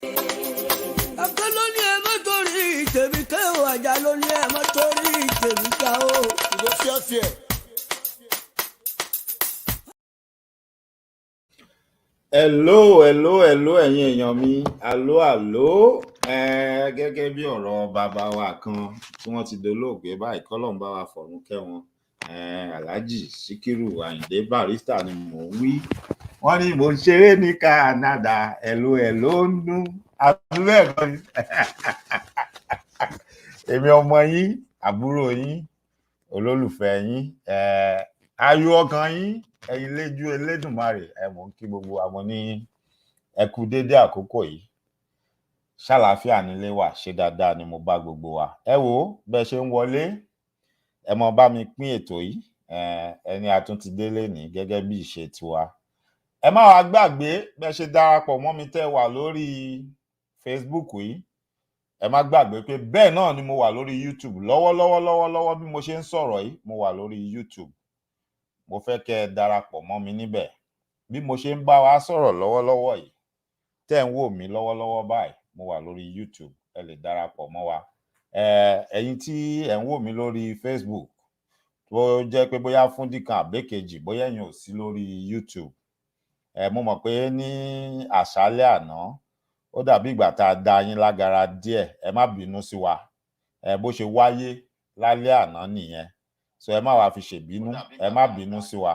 Akoloni ẹ má torí tèmi ké o, àjà lóní ẹ má torí tèmi ká o. Ìwé fíẹ́fíẹ́. Hello ẹ̀yin èèyàn mi, àló gẹ́gẹ́ bí ọ̀rọ̀ bàbá wa kan tí wọ́n ti dolóògbé báyìí, kọ́lọ́run bá wa fọ̀run kẹ́ wọn. Alhaji Síkírù Àyìndé Barrister ni mò ń wí. Wọ́n ní mò ń ṣeré ní Canada, hello ń dún àbúrò ẹ̀kọ́ ni. Èmi ọmọ yín, àbúrò yín, olólùfẹ́ yín, ayọ̀ ọkàn yín, ẹ̀yin léjú Elédùmarè, mò ń kí gbogbo àwọn ní ẹ kú dédé àkókò yìí. Ṣàlàáfíà nílé wa, ṣe dáadáa ni mo bá gbogbo wa. Ẹ wò ó bẹ́ẹ̀ ṣe ń wọlé, ẹ mọ bá mi pín ètò yìí, ẹni a tún ti délé ní gẹ́gẹ́ bí ìṣe tiwa. Ẹ má wá gbàgbé bẹ́ẹ̀ ṣe darapọ̀ mọ́ mi tẹ́ wà lórí Facebook yìí. Ẹ má gbàgbé pé bẹ́ẹ̀ náà ni mo wà lórí YouTube lọ́wọ́lọ́wọ́ bí mo ṣe ń sọ̀rọ̀ yìí, mo wà lórí YouTube. Mo fẹ́ kẹ́ ẹ darapọ̀ mọ́ mi níbẹ̀. Bí mo ṣe ń bá wa sọ̀rọ̀ lọ́wọ́lọ́wọ́ yìí, tẹ́ ń wò mí lọ́wọ́lọ́wọ́ báyìí, mo wà lórí YouTube, ẹ lè darapọ̀ mọ́ wa. Ẹ̀yin tí ẹ ń wò mí lórí Facebook, tó jẹ́ pé bóyá fún dìkan àbẹ́kejì, bóyá ẹ̀yin ò sí lórí YouTube. Mo mọ̀ pé ní àṣálẹ́ àná, ó dàbí ìgbà tá a dá yín lágara díẹ̀, ẹ má bínú sí wa. Bó ṣe wáyé lálẹ́ àná nìyẹn. So ẹ má wá fi ṣèbínú, ẹ má bínú sí wa.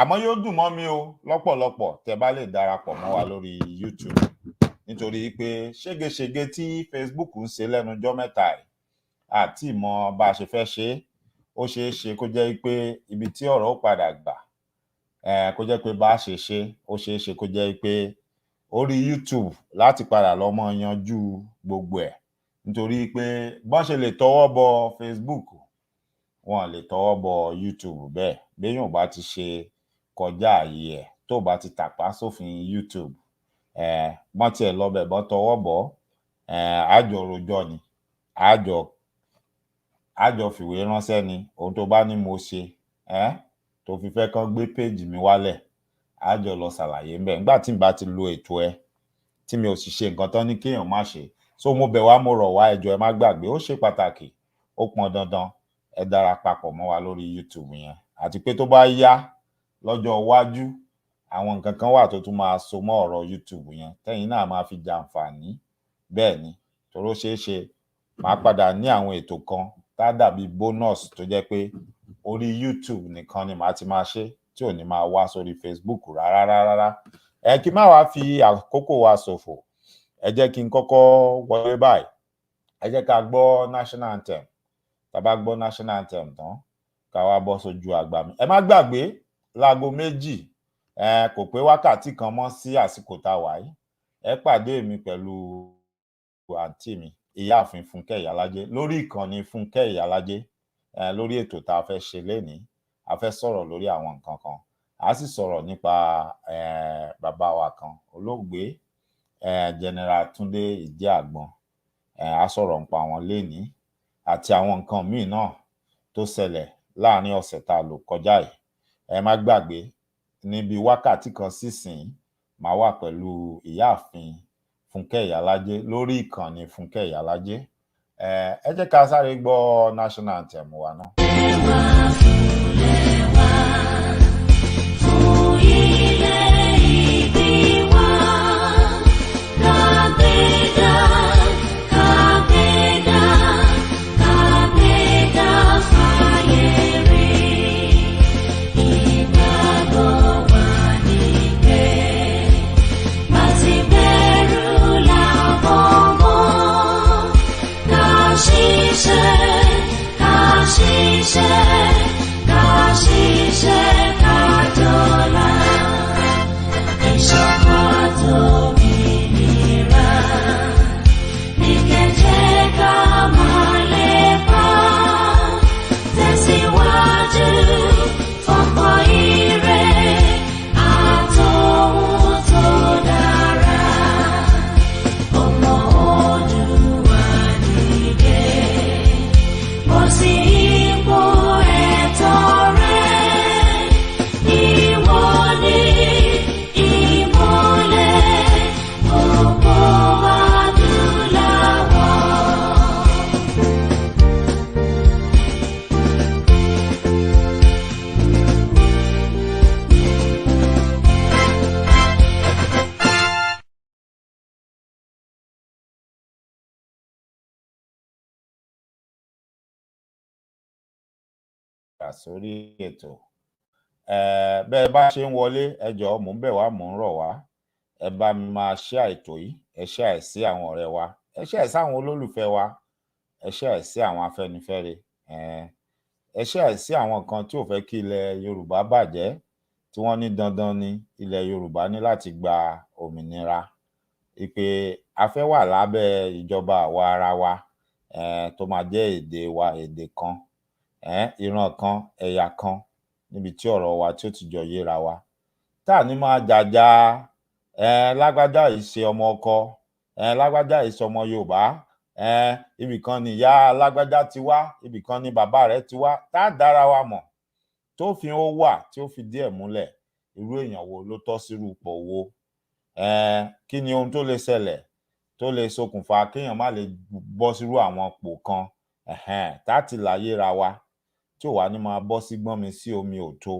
Àmọ́ yóò dùn mọ́ mi o lọ́pọ̀lọpọ̀ tẹ́ bá lè darapọ̀ mọ́ wa lórí YouTube. Nítorí pé ṣégeṣége tí Facebook ń ṣe lẹ́nujọ́ mẹ́ta yìí, àti ìmọ̀ bá a ṣe fẹ́ ṣe, ó ṣeé ṣe kó jẹ́ pé ibi tí ọ̀rọ̀ ó padà gbà, kó jẹ́ pé bá a ṣe ṣe, ó ṣeé ṣe kó jẹ́ pé orí YouTube láti padà lọ mọ́ yanjú gbogbo ẹ̀. Nítorí pé bọ́n ṣe lè tọwọ́ bọ Facebook, wọn lè tọwọ́ bọ YouTube bẹ́ẹ̀. Béèyàn bá ti ṣe kọjá ààyè ẹ̀, tó bá ti tàpá sófin YouTube, wọ́n tiẹ̀ lọ́bẹ̀ bọ́ tọwọ́ bọ̀, àjọ rojọ́ ni, àjọ fìwé ránṣẹ́ ni. Ohun tó bá ní mo ṣe, tó fi fẹ́ kán gbé péjì mi wálẹ̀, àjọ lọ ṣàlàyé ń bẹ̀. Nígbà tí n bá ti lo ètò ẹ, tí mi ò sì ṣe nǹkan tán ní kéèyàn má ṣe. So mo bẹ̀ wá, mo rọ̀ wá, ẹ jọ̀ọ́ ẹ má gbàgbé, ó ṣe pàtàkì, ó pọn dandan, ẹ darapọ̀ mọ́ wa lórí YouTube yẹn. Àti pé tó bá yá lọ́jọ́ iwájú, àwọn nǹkan kan wà tó tún máa so mọ́ ọ̀rọ̀ YouTube yẹn tẹ́yin náà máa fi jàǹfààní. Bẹ́ẹ̀ ni, torí ó ṣeé ṣe máa padà ní àwọn ètò kan tá dàbí bonus tó jẹ́ pé orí YouTube nìkan ni màá ti máa ṣe, tí ò ní máa wá sórí Facebook rárá. Kí má wá fi àkókò wa ṣòfò, ẹ jẹ́ kí n kọ́kọ́ wọlé báyìí. Ẹ jẹ́ ká gbọ́ national anthem. Tá bá gbọ́ national anthem tán, ká wá bọ́ sójú àgbà mi. Ẹ má gbàgbé, láago 2, kò pé wákàtí kan mọ́ sí àsìkò tá a wà yìí, ẹ pàdé mi pẹ̀lú àǹtí mi, ìyáàfin Fúnkẹ́ Ìyálájé, lórí ìkànnì Fúnkẹ́ Ìyálájé, lórí ètò tá a fẹ́ ṣe lénìí. A fẹ́ sọ̀rọ̀ lórí àwọn nǹkan kan. A sì sọ̀rọ̀ nípa bàbá wa kan olóògbé, General Túndé Ìdí-Àgbọn. A sọ̀rọ̀ nípa wọn lénìí àti àwọn nǹkan míì náà tó ṣẹlẹ̀ láàrin ọ̀sẹ̀ tá a lò kọjá yìí. Ẹ má gbàgbé, níbi wákàtí kan sísìn, màá wà pẹ̀lú ìyáàfin Fúnkẹ́ Ìyálájé lórí ìkànnì Fúnkẹ́ Ìyálájé. Ẹ jẹ́ ká sáré gbọ́ national anthem wa náà. She padà sórí ètò. Bẹ́ẹ̀ bá ṣe ń wọlé, ẹ jọ̀ọ́ mò ń bẹ̀ wá, mò ń rọ̀ wá. Ẹ bá mi máa share ètò yìí, ẹ share sí àwọn ọ̀rẹ́ wa, ẹ share sí àwọn olólùfẹ́ wa, ẹ share sí àwọn afẹ́nifẹ́re, ẹ share sí àwọn kan tí ò fẹ́ kí ilẹ̀ Yorùbá bàjẹ́, tí wọ́n ní dandan ni ilẹ̀ Yorùbá ní láti gba òmìnira. Ìpè a fẹ́ wà lábẹ́ ìjọba àwa ara wa, tó máa jẹ́ èdè wa, èdè kan, ìran kan, ẹ̀yà kan, níbi tí ọ̀rọ̀ wa tí ó ti jọ yéra wa. Tá ní máa jàjà lágbájá yìí ṣe ọmọ ọkọ, lágbájá yìí ṣe ọmọ Yorùbá, ibìkan ni ìyá lágbájá ti wá, ibìkan ni bàbá rẹ̀ ti wá. Tá dára wa mọ̀ tó fi ó wà tí ó fi díẹ̀ múlẹ̀ irú èèyàn wo ló tọ́ sírú ipò wo, kí ni ohun tó lè ṣẹlẹ̀ tó lè ṣokùnfà kéèyàn má lè bọ́ sírú àwọn ipò kan, tá ti láyéra wa tí ò wá ní máa bọ́ sí gbọ́n mi sí omi ò tó,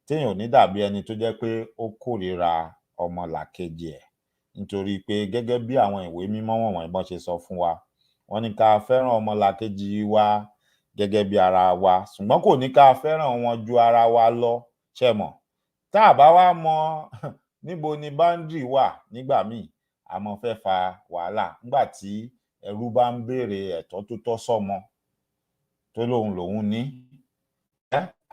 téèyàn ò ní dàbí ẹni tó jẹ́ pé ó kórìíra ọmọlàkejì ẹ̀. Nítorí pé gẹ́gẹ́ bí àwọn ìwé mímọ́ wọ̀nyí bọ́n ṣe sọ fún wa, wọ́n ní ká fẹ́ràn ọmọlàkejì wa gẹ́gẹ́ bí ara wa, ṣùgbọ́n kò ní ká fẹ́ràn wọn ju ara wa lọ, ṣẹ mọ̀. Tá a bá wá mọ níbo ni boundary wà nígbà míì, a máa fẹ́ fa wàhálà nígbà tí ẹrú bá ń béèrè ẹ̀tọ́ tó tọ́ sọ́mọ tó lòun ní,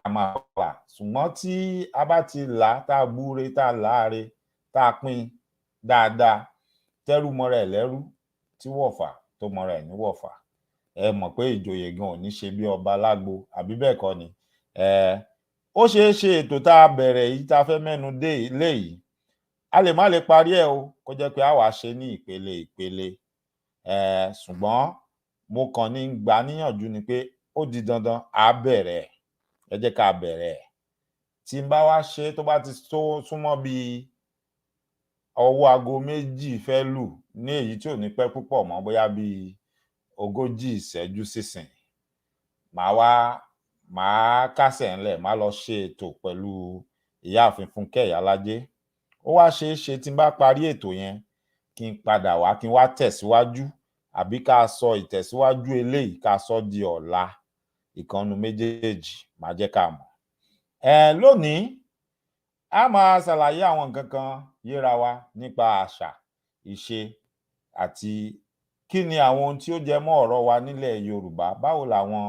a máa wà. Ṣùgbọ́n tí a bá ti là á, tá a búre, tá a láre, tá a pín dáadáa, tẹ́rú mọ́ra ẹ̀ lẹ́rú, tí wọ̀fà tó mọ́ra ẹ̀ ní wọ̀fà, ẹ mọ̀ pé ìjòyè gan ò ní ṣe bí ọba lágbo, àbí bẹ́ẹ̀ kọ́ ni. Ó ṣeé ṣe ètò tá a bẹ̀rẹ̀ yìí, tá a fẹ́ mẹ́nu dé léyìí, a lè má lè parí ẹ̀ o, kó jẹ́ pé a wá ṣe ní ìpele ìpele. Ṣùgbọ́n mo kàn ní gbà níyànjú ni pé ó di dandan á bẹ̀rẹ̀ ẹ̀, ẹ jẹ́ ká bẹ̀rẹ̀ ẹ̀. Tí n bá wá ṣe tó bá ti súnmọ́ bí ọwọ́ aago 2 fẹ́ lù ní èyí tí ò ní pẹ́ púpọ̀ mọ́, bóyá bí 40 ìṣẹ́jú sísìn, màá kásẹ̀ ńlẹ̀, màá lọ ṣe ètò pẹ̀lú ìyáàfin Fúnkẹ́ Ìyálájé. Ó wá ṣeé ṣe tí n bá parí ètò yẹn kí n padà wá, kí n wá tẹ̀síwájú, àbí ká sọ ìtẹ̀síwájú eléyìí ká sọ di ọ̀la. Ìkànnù méjèèjì máa jẹ́ ká mọ̀. Lónìí a máa ṣàlàyé àwọn nǹkan kan yéra wa nípa àṣà, ìṣe àti kí ni àwọn ohun tí ó jẹ mọ́ ọ̀rọ̀ wa nílẹ̀ Yorùbá. Báwo làwọn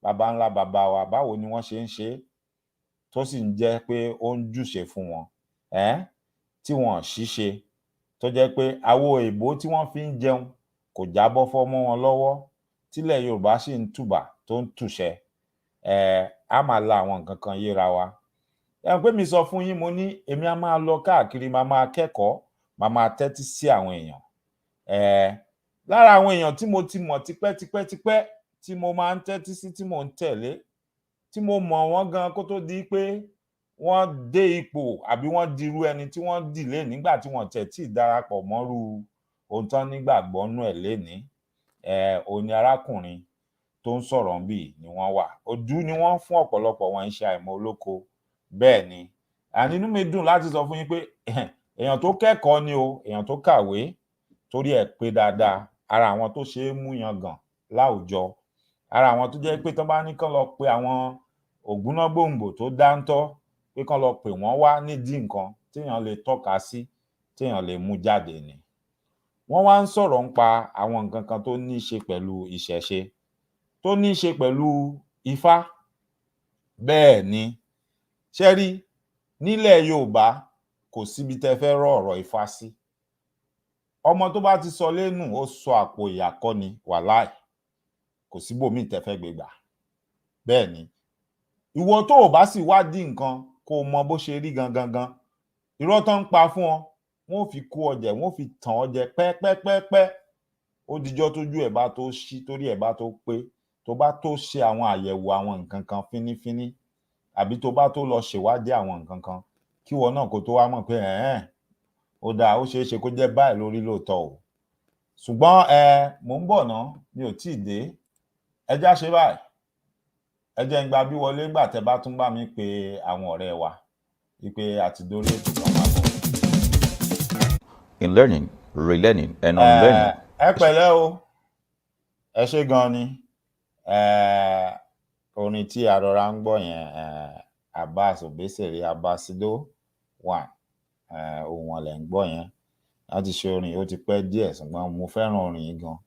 baba ńlá baba wa, báwo ni wọ́n ṣe ń ṣe tó sì ń jẹ́ pé ó ń júṣe fún wọn, tí wọ́n ṣíṣe, tó jẹ́ pé àwo èbó tí wọ́n fi ń jẹun kò jábọ́ fọ́mọ wọn lọ́wọ́, tílẹ̀ Yorùbá sì ń tùbà tó ń tùṣẹ. A máa la àwọn nǹkan kan yéra wa. Pé mi sọ fún yín, mo ní èmi á máa lọ káàkiri, máa máa kẹ́kọ̀ọ́, máa máa tẹ́tí sí àwọn èèyàn. Lára àwọn èèyàn tí mo ti mọ̀ tipẹ́tipẹ́tipẹ́, tí mo máa ń tẹ́tí sí, tí mò ń tẹ̀lé, tí mo mọ̀ wọ́n gan kó tó di pé wọ́n dé ipò àbí wọ́n dirú ẹni tí wọ́n dì lénìí, nígbà tí wọ́n tẹ̀ tí darapọ̀ mọ́rú ohun tán nígbàgbọ́ nú ẹ̀ lénìí. Òun ni arákùnrin tó ń sọ̀rọ̀ ńbí ni wọ́n wà. Ojú ni wọ́n fún ọ̀pọ̀lọpọ̀ wọn, iṣẹ́ àìmọ̀ olóko. Bẹ́ẹ̀ ni, inú mi dùn láti sọ fún yín pé èèyàn tó kẹ́kọ̀ọ́ ni o, èèyàn tó kàwé, torí ẹ̀ pé dáadáa, ara àwọn tó ṣe é mú yangàn láwùjọ, ara àwọn tó jẹ́ pé tán bá ní kán lọ pe àwọn ògúnnágbòǹgbò tó dáńtọ́, pé kán lọ pè wọ́n wá nídìí nǹkan téèyàn lè tọ́ka sí, téèyàn lè mú jáde ni. Wọ́n wá ń sọ̀rọ̀ nípa àwọn nǹkan kan tó ní í ṣe pẹ̀lú ìṣẹ̀ṣe, tó ní í ṣe pẹ̀lú Ifá. Bẹ́ẹ̀ ni, ṣé rí, nílẹ̀ Yorùbá kò síbi tẹ́ fẹ́ rọ́ ọ̀rọ̀ Ifá sí. Ọmọ tó bá ti sọ lẹ́nu ó sọ àpò ìyà kọ́ ni, wàláì, kò síbòmíì tẹ́ fẹ́ gbé gbà. Bẹ́ẹ̀ ni, ìwọ tó ò bá sì wádìí nǹkan kó o mọ bó ṣe rí gangan, irọ́ tán ń pa fún ọ, wọ́n ò fi kó ọ jẹ, wọ́n ò fi tàn ọ jẹ pẹ́pẹ́pẹ́pẹ́. Ó dijọ́ tójú ẹ̀ bá tó ṣí, torí ẹ̀ bá tó pé, tó bá tó ṣe àwọn àyẹ̀wò àwọn nǹkan kan fínífíní, àbí tó bá tó lọ ṣèwádìí àwọn nǹkan kan, kí ìwọ náà kó tó wá mọ̀ pé ó dáa, ó ṣeé ṣe kó jẹ́ báyìí lórí lóòótọ́ o. Ṣùgbọ́n mò ń bọ̀ ná, mi ò tíì dé. Ẹ já ṣe báyìí, ẹ jẹ́ n gba bí wọlé ńgbà tẹ́ bá tún bá mi pe àwọn ọ̀rẹ́ wa wípé àti dórí ètò kan máa bọ̀. In learning, relearning, and unlearning. Ẹ pẹ̀lẹ́ o, ẹ ṣé gan ni. orin tí arọra ń gbọ́ yẹn Abbas Obesere Abasido 1 ohun ọ̀lẹ̀ ń gbọ́ yẹn láti ṣe orin ó ti pẹ́ díẹ̀ ṣùgbọ́n mo fẹ́ràn orin yìí gan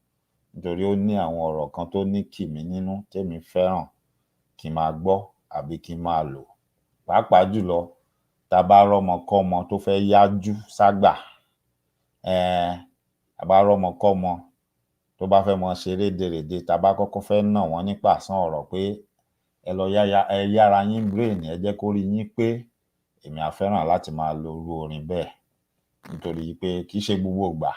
nítorí ó ní àwọn ọ̀rọ̀ kan tó ní kìmí nínú tèmi fẹ́ràn kí n máa gbọ́ àbí kí n máa lò pàápàá jùlọ tá a bá rọ́mọkọ́mọ tó fẹ́ yájú ságbà tá a bá rọ́mọkọ́mọ tó bá fẹ́ mọ ṣeré dèrèdè tá a bá kọ́kọ́ fẹ́ nà wọ́n ní pàṣán ọ̀rọ̀ pé ẹ lọ yára yín brain ẹ jẹ́ kó rí yín pé èmi á fẹ́ràn láti máa lo irú orin bẹ́ẹ̀ nítorí pé kì í ṣe gbogbo ìgbà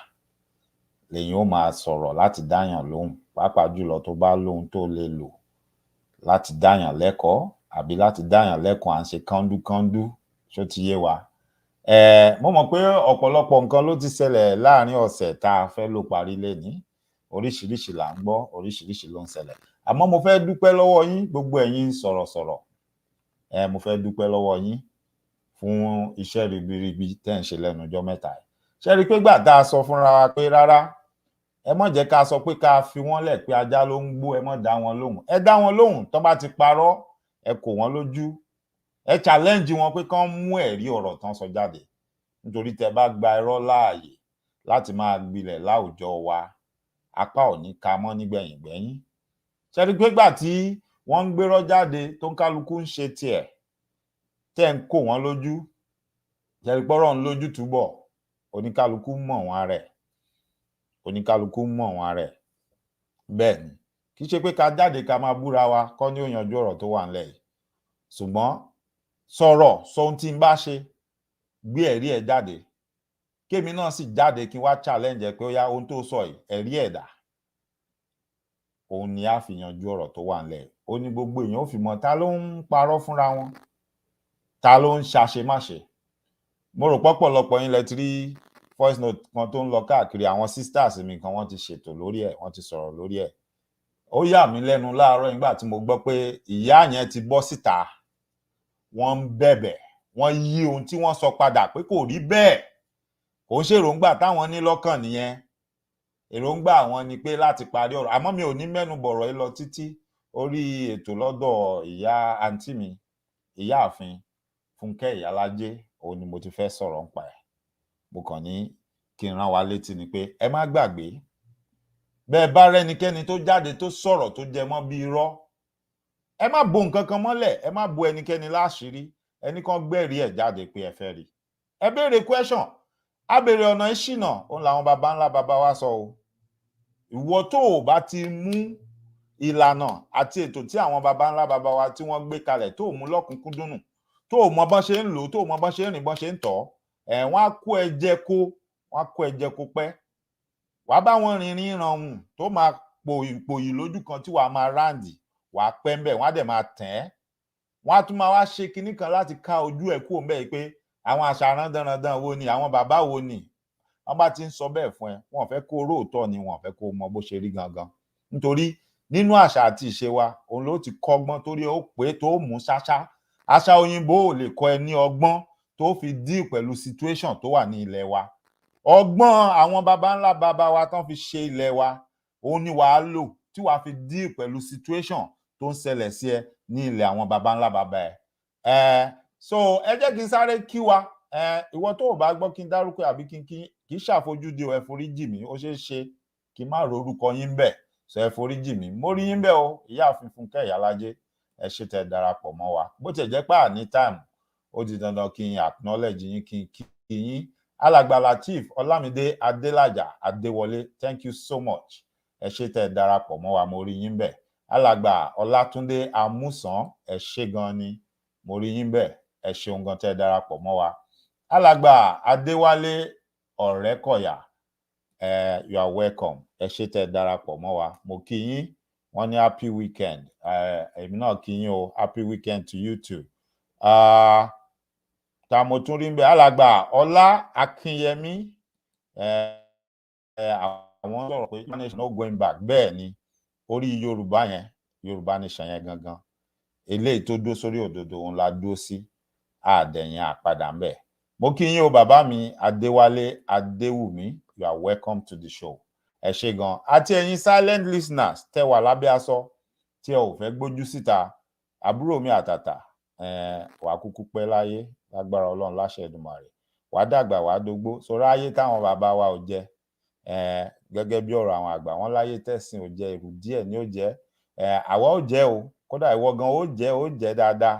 lèyìn ó máa sọ̀rọ̀ láti dáyàn lóhùn pàápàá jùlọ tó bá lóhun tó lè lò láti dáyàn lẹ́kọ̀ọ́ àbí láti dáyàn lẹ́kọ̀ọ́ à ń ṣe kánndúkándú ṣó ti yé wa. Mo mọ̀ pé ọ̀pọ̀lọpọ̀ nǹkan ló ti ṣẹlẹ̀ láàrin ọ̀sẹ̀ tá a fẹ́ lò parí lénìí oríṣiríṣi là ń gbọ́ oríṣiríṣi ló ń ṣẹlẹ̀ àmọ́ mo fẹ́ dúpẹ́ lọ́wọ́ yín gbogbo ẹ̀yin sọ̀rọ̀sọ̀rọ̀ mo fẹ́ dúpẹ́ lọ́wọ́ yín fún iṣẹ́ ribiribi tẹ́ ń ṣe lẹ́nu ọjọ́ mẹ́ta yìí ṣe rí i pé gbà tá a sọ fúnra wa pé rárá ẹ má jẹ́ ká sọ pé ká fi wọ́n lẹ̀ pé ajá ló ń gbó ẹ má dá wọn lóhùn ẹ dá wọn lóhùn tó bá ti parọ́ ẹ kò wọ́n lójú ẹ challenge wọn pé kán mú ẹ̀rí ọ̀rọ̀ tán sọ jáde nítorí tẹ́ bá gba irọ́ láàyè láti máa gbilẹ̀ láwùjọ wa apá ò ní ka mọ́ nígbẹ̀yìngbẹ́yìn ṣe rí i pé gbà tí wọ́n ń gbérọ́ jáde tó ń kálukú ń ṣe tiẹ̀ tẹ́ ń kó wọn lójú ṣe rí i pọ́rọ̀ ń lójú túbọ̀ oníkálukú mọ̀ wọn rẹ̀ oníkálukú mọ̀ wọn rẹ̀ bẹ́ẹ̀ ni kì í ṣe pé ká jáde ká máa búra wa kọ́ ní ó yanjú ọ̀rọ̀ tó wà ńlẹ̀ yìí ṣùgbọ́n sọ̀rọ̀ sọ ohun tí n bá ṣe gbé ẹ̀rí ẹ̀ jáde kémi náà sì jáde kí n wá challenge ẹ pé ó yá ohun tó sọ yìí ẹ̀rí ẹ̀ dà òun ni a fi yanjú ọ̀rọ̀ tó wà ńlẹ̀ ó ní gbogbo èèyàn ó fi mọ̀ ta ló ń parọ́ fúnra wọn ta ló ń ṣàṣemáṣe mo rò pọ̀pọ̀lọpọ̀ yín lẹ ti rí voice note kan tó ń lọ káàkiri àwọn sisters mi kan wọ́n ti ṣètò lórí ẹ̀ wọ́n ti sọ̀rọ̀ lórí ẹ̀ ó yà mí lẹ́nu láàárọ̀ nígbà tí mo gbọ́ pé ìyá yẹn ti bọ́ síta wọ́n ń bẹ̀bẹ̀ wọ́n yí ohun tí wọ́n sọ padà pé kò rí bẹ́ẹ̀ kò ń ṣèròǹgbà táwọn ní lọ́kàn nìyẹn èròǹgbà àwọn ni pé láti parí ọ̀rọ̀ àmọ́ mi ò ní mẹ́nu bọ̀rọ̀ yìí lọ títí orí ètò lọ́dọ̀ ìyá àǹtí mi ìyáàfin Fúnkẹ́ Ìyálájé òun ni mo ti fẹ́ sọ̀rọ̀ nípa ẹ̀ mo kàn ní kí n rán wa létí ni pé ẹ má gbàgbé bẹ́ẹ̀ bá rẹ́nikẹ́ni tó jáde tó sọ̀rọ̀ tó jẹ mọ́ bí irọ́ ẹ má bo nǹkan kan mọ́lẹ̀ ẹ má bo ẹnikẹ́ni láṣìírí ẹnì kan gbẹ̀rí ẹ̀ jáde pé ẹ fẹ́ rí ẹ béèrè question a béèrè ọ̀nà ìṣìnà òun làwọn baba ńlá baba wa sọ o ìwọ tó o bá ti mú ìlànà àti ètò tí àwọn baba ńlá baba wa tí wọ́n gbé kalẹ̀ tó o mú lọ́kùnkúndùn tó o mọ bọ́n ṣe ń lò tó o mọ bọ́n ṣe ń rìn bọ́n ṣe ń tọ́ wọ́n á kó ẹ̀jẹ̀ kó pẹ́ wàá bá wọn rìnrìn ìrànwùn tó máa pòyì lójú kan tí wàá máa ráǹdì wàá pẹ́ ńbẹ̀ wọ́n á dẹ̀ máa tẹ̀ ẹ́ wọ́n á tún máa wá ṣe kinní kan láti ká ojú ẹ̀ kúrò ńbẹ̀ pé àwọn àṣà rándanrandan wo ni àwọn bàbá wo ni wọ́n bá ti ń sọ bẹ́ẹ̀ fún ẹ wọ́n fẹ́ kó róòtọ́ ni wọ́n fẹ́ kó mọ bó ṣe rí gangan nítorí nínú àṣà àti ìṣe wa òun ló ti kọ́gbọ́n torí ó pé tó mú ṣáṣá àṣà òyìnbó ò lè kọ́ ẹ ní ọgbọ́n tó fi deal pẹ̀lú situation tó wà ní ilẹ̀ wa ọgbọ́n àwọn baba ńlá baba wa tán fi ṣe ilẹ̀ wa òun ni wàá lò tí wàá fi deal pẹ̀lú situation tó ń ṣẹlẹ̀ sí ẹ ní ilẹ̀ àwọn baba ńlá baba ẹ so ẹ jẹ́ kí n sáré kí wa ìwọ tó o bá gbọ́ kí n dárúkọ àbí kí n ṣàfojúdi ẹ foríjì mí ó ṣeé ṣe kí n má rorúkọ yín bẹ́ẹ̀ sọ ẹ foríjì mí mo rí yín bẹ́ẹ̀ o ìyáàfin Fúnkẹ́ Ìyálájé ẹ ṣé tẹ́ darapọ̀ mọ́ wa bó tiẹ̀ jẹ́ pé àní time ó di dandan kí n acknowledge yín kí n kí yín alàgbà Lateef Ọlámídé Adélàjà Adéwọlé thank you so much ẹ ṣé tẹ́ darapọ̀ mọ́ wa mo rí yín bẹ́ẹ̀ alàgbà Ọlátúndé Amúsàn ẹ ṣé gan ni mo rí yín bẹ́ẹ̀ ẹ ṣeun gan tẹ́ darapọ̀ mọ́ wa alàgbà Adéwálé Ọ̀rẹ́kọ̀yà you are welcome ẹ ṣé tẹ́ darapọ̀ mọ́ wa mo kí yín wọ́n ní happy weekend èmi náà kí yín o happy weekend to you too tá mo tún rí ń bẹ alàgbà Ọlá Akínyẹmí àwọn sọ̀rọ̀ pé nation no going back bẹ́ẹ̀ ni orí Yorùbá nation yẹn gangan eléyìí tó dó sórí òdodo òun la dó sí àdẹ̀yìn àpadà ń bẹ̀ mo kí yín o bàbá mi Adéwálé Adéwùmí you are welcome to the show ẹ ṣé gan àti ẹ̀yin silent listeners tẹ́ wà lábẹ́ aṣọ tí ẹ ò fẹ́ gbójú síta àbúrò mi àtàtà wàá kúkú pẹ́ láyé lágbára Ọlọ́run láṣẹ Èdùmàrè, wàá dàgbà wàá dógbó. Sọ̀rọ̀ ayé táwọn bàbá wa ò jẹ, gẹ́gẹ́ bí ọ̀rọ̀ àwọn àgbà wọn láyé tẹ̀sìn ò jẹ, èrù díẹ̀ ni ó jẹ. Àwa ò jẹ o, kódà ìwọ gan ó jẹ dáadáa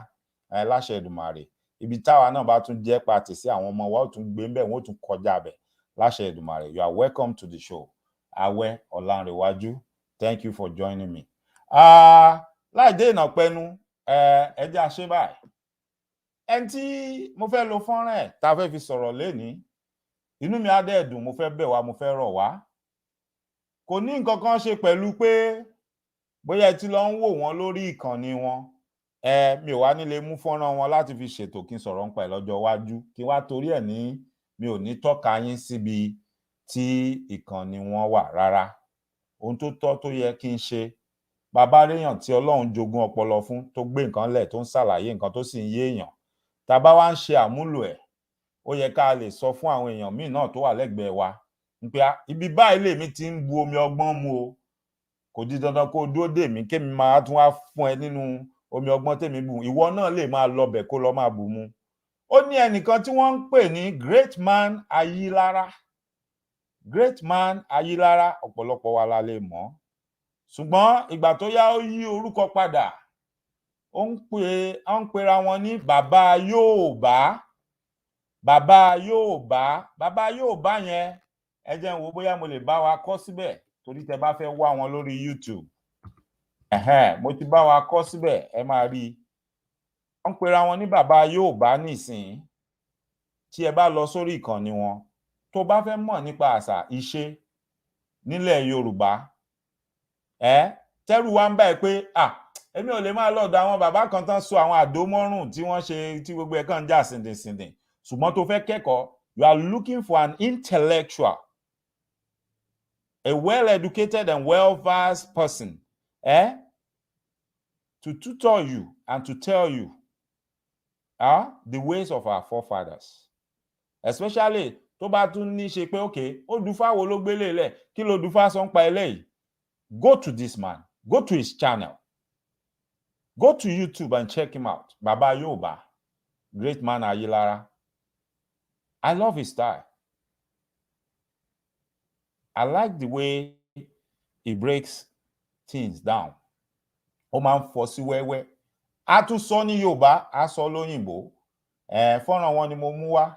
láṣẹ Èdùmàrè. Ibi táwa náà bá tún jẹ́ pàtì sí, àwọn ọmọ wa ó tún gbé ńbẹ̀, wọ́n ó tún kọjá bẹ̀ láṣẹ Èdùmàrè. You are welcome to the show. Àwẹ̀ Ọ̀lànrẹ̀wájú, thank you for joining me. Láì dé ìnà pẹnu, ẹ jẹ́ a ṣe báyìí. Ẹni tí mo fẹ́ lo fọ́nrán ẹ̀ tá a fẹ́ fi sọ̀rọ̀ lénìí, inú mi á dẹ̀ dùn, mo fẹ́ bẹ̀ wá, mo fẹ́ rọ̀ wá. Kò ní nǹkan kan ṣe pẹ̀lú pé bóyá ẹ ti lọ ń wò wọ́n lórí ìkànnì wọn. Mi ò wá nílé mú fọ́nrán wọn láti fi ṣètò kí n sọ̀rọ̀ nípa ẹ̀ lọ́jọ́ iwájú, kí wá torí ẹ̀ ní mi ò ní tọ́ka yín síbi tí ìkànnì wọn wà rárá. Ohun tó tọ́ tó yẹ kí n ṣe, bàbá réèyàn tí Ọlọ́run jogún ọpọlọ fún, tó gbé nǹkan lẹ̀, tó ń ṣàlàyé nǹkan tó sì ń yé èèyàn, tá a bá wá ń ṣe àmúlò ẹ̀, ó yẹ ká lè sọ fún àwọn èèyàn míì náà tó wà lẹ́gbẹ̀ẹ́ wa pé ibi báyìí lèmi ti ń bu omi ọgbọ́n mu o, kò di dandan kó o dúró dè mí kémi máa tún wá fún ẹ nínú omi ọgbọ́n tèmi bù, ìwọ náà lè máa lọbẹ̀ kó lọ máa bù mu. Ó ní ẹnìkan tí wọ́n ń pè ní Great Man Ayilára. Great Man Ayilára, ọ̀pọ̀lọpọ̀ wa la lè mọ̀, ṣùgbọ́n ìgbà tó yá ó yí orúkọ padà. Ó ń pera wọn ní bàbá Yorùbá. Bàbá Yorùbá, bàbá Yorùbá yẹn, ẹ jẹ́ n wò bóyá mo lè bá wa kọ síbẹ̀, torí tẹ́ bá fẹ́ wá wọn lórí YouTube. Mo ti bá wa kọ síbẹ̀, ẹ máa rí. Wọ́n ń pera wọn ní bàbá Yorùbá nísìnyí. Tí ẹ bá lọ sórí ìkànnì wọn, tó bá fẹ́ mọ̀ nípa àṣà ìṣe nílẹ̀ Yorùbá, tẹ́rù wá ń báyìí pé èmi ò lè máa lọ́dọ̀ àwọn bàbá kan tán so àwọn àdómọ́rùn tí wọ́n ṣe tí gbogbo ẹ̀ kàn ń jà sìndìnsìndìn. Ṣùgbọ́n tó fẹ́ kẹ́kọ̀ọ́, you are looking for an intellectual, a well-educated and well-versed person, to tutor you and to tell you the ways of our forefathers. Especially tó bá tún ní ṣe pé okay, Odùfá wo ló gbélé lẹ̀, kí ló Odùfá sọ ń pa eléyìí? Go to this man, go to his channel, go to YouTube and check him out. Bàbá Yorùbá, Great Man Ayilára. I love his style. I like the way he breaks things down. Ó máa ń fọ́ sí wẹ́wẹ́. A tún sọ ní Yorùbá, a sọ lóyìnbó. Fọ́nrán wọn ni mo mú wá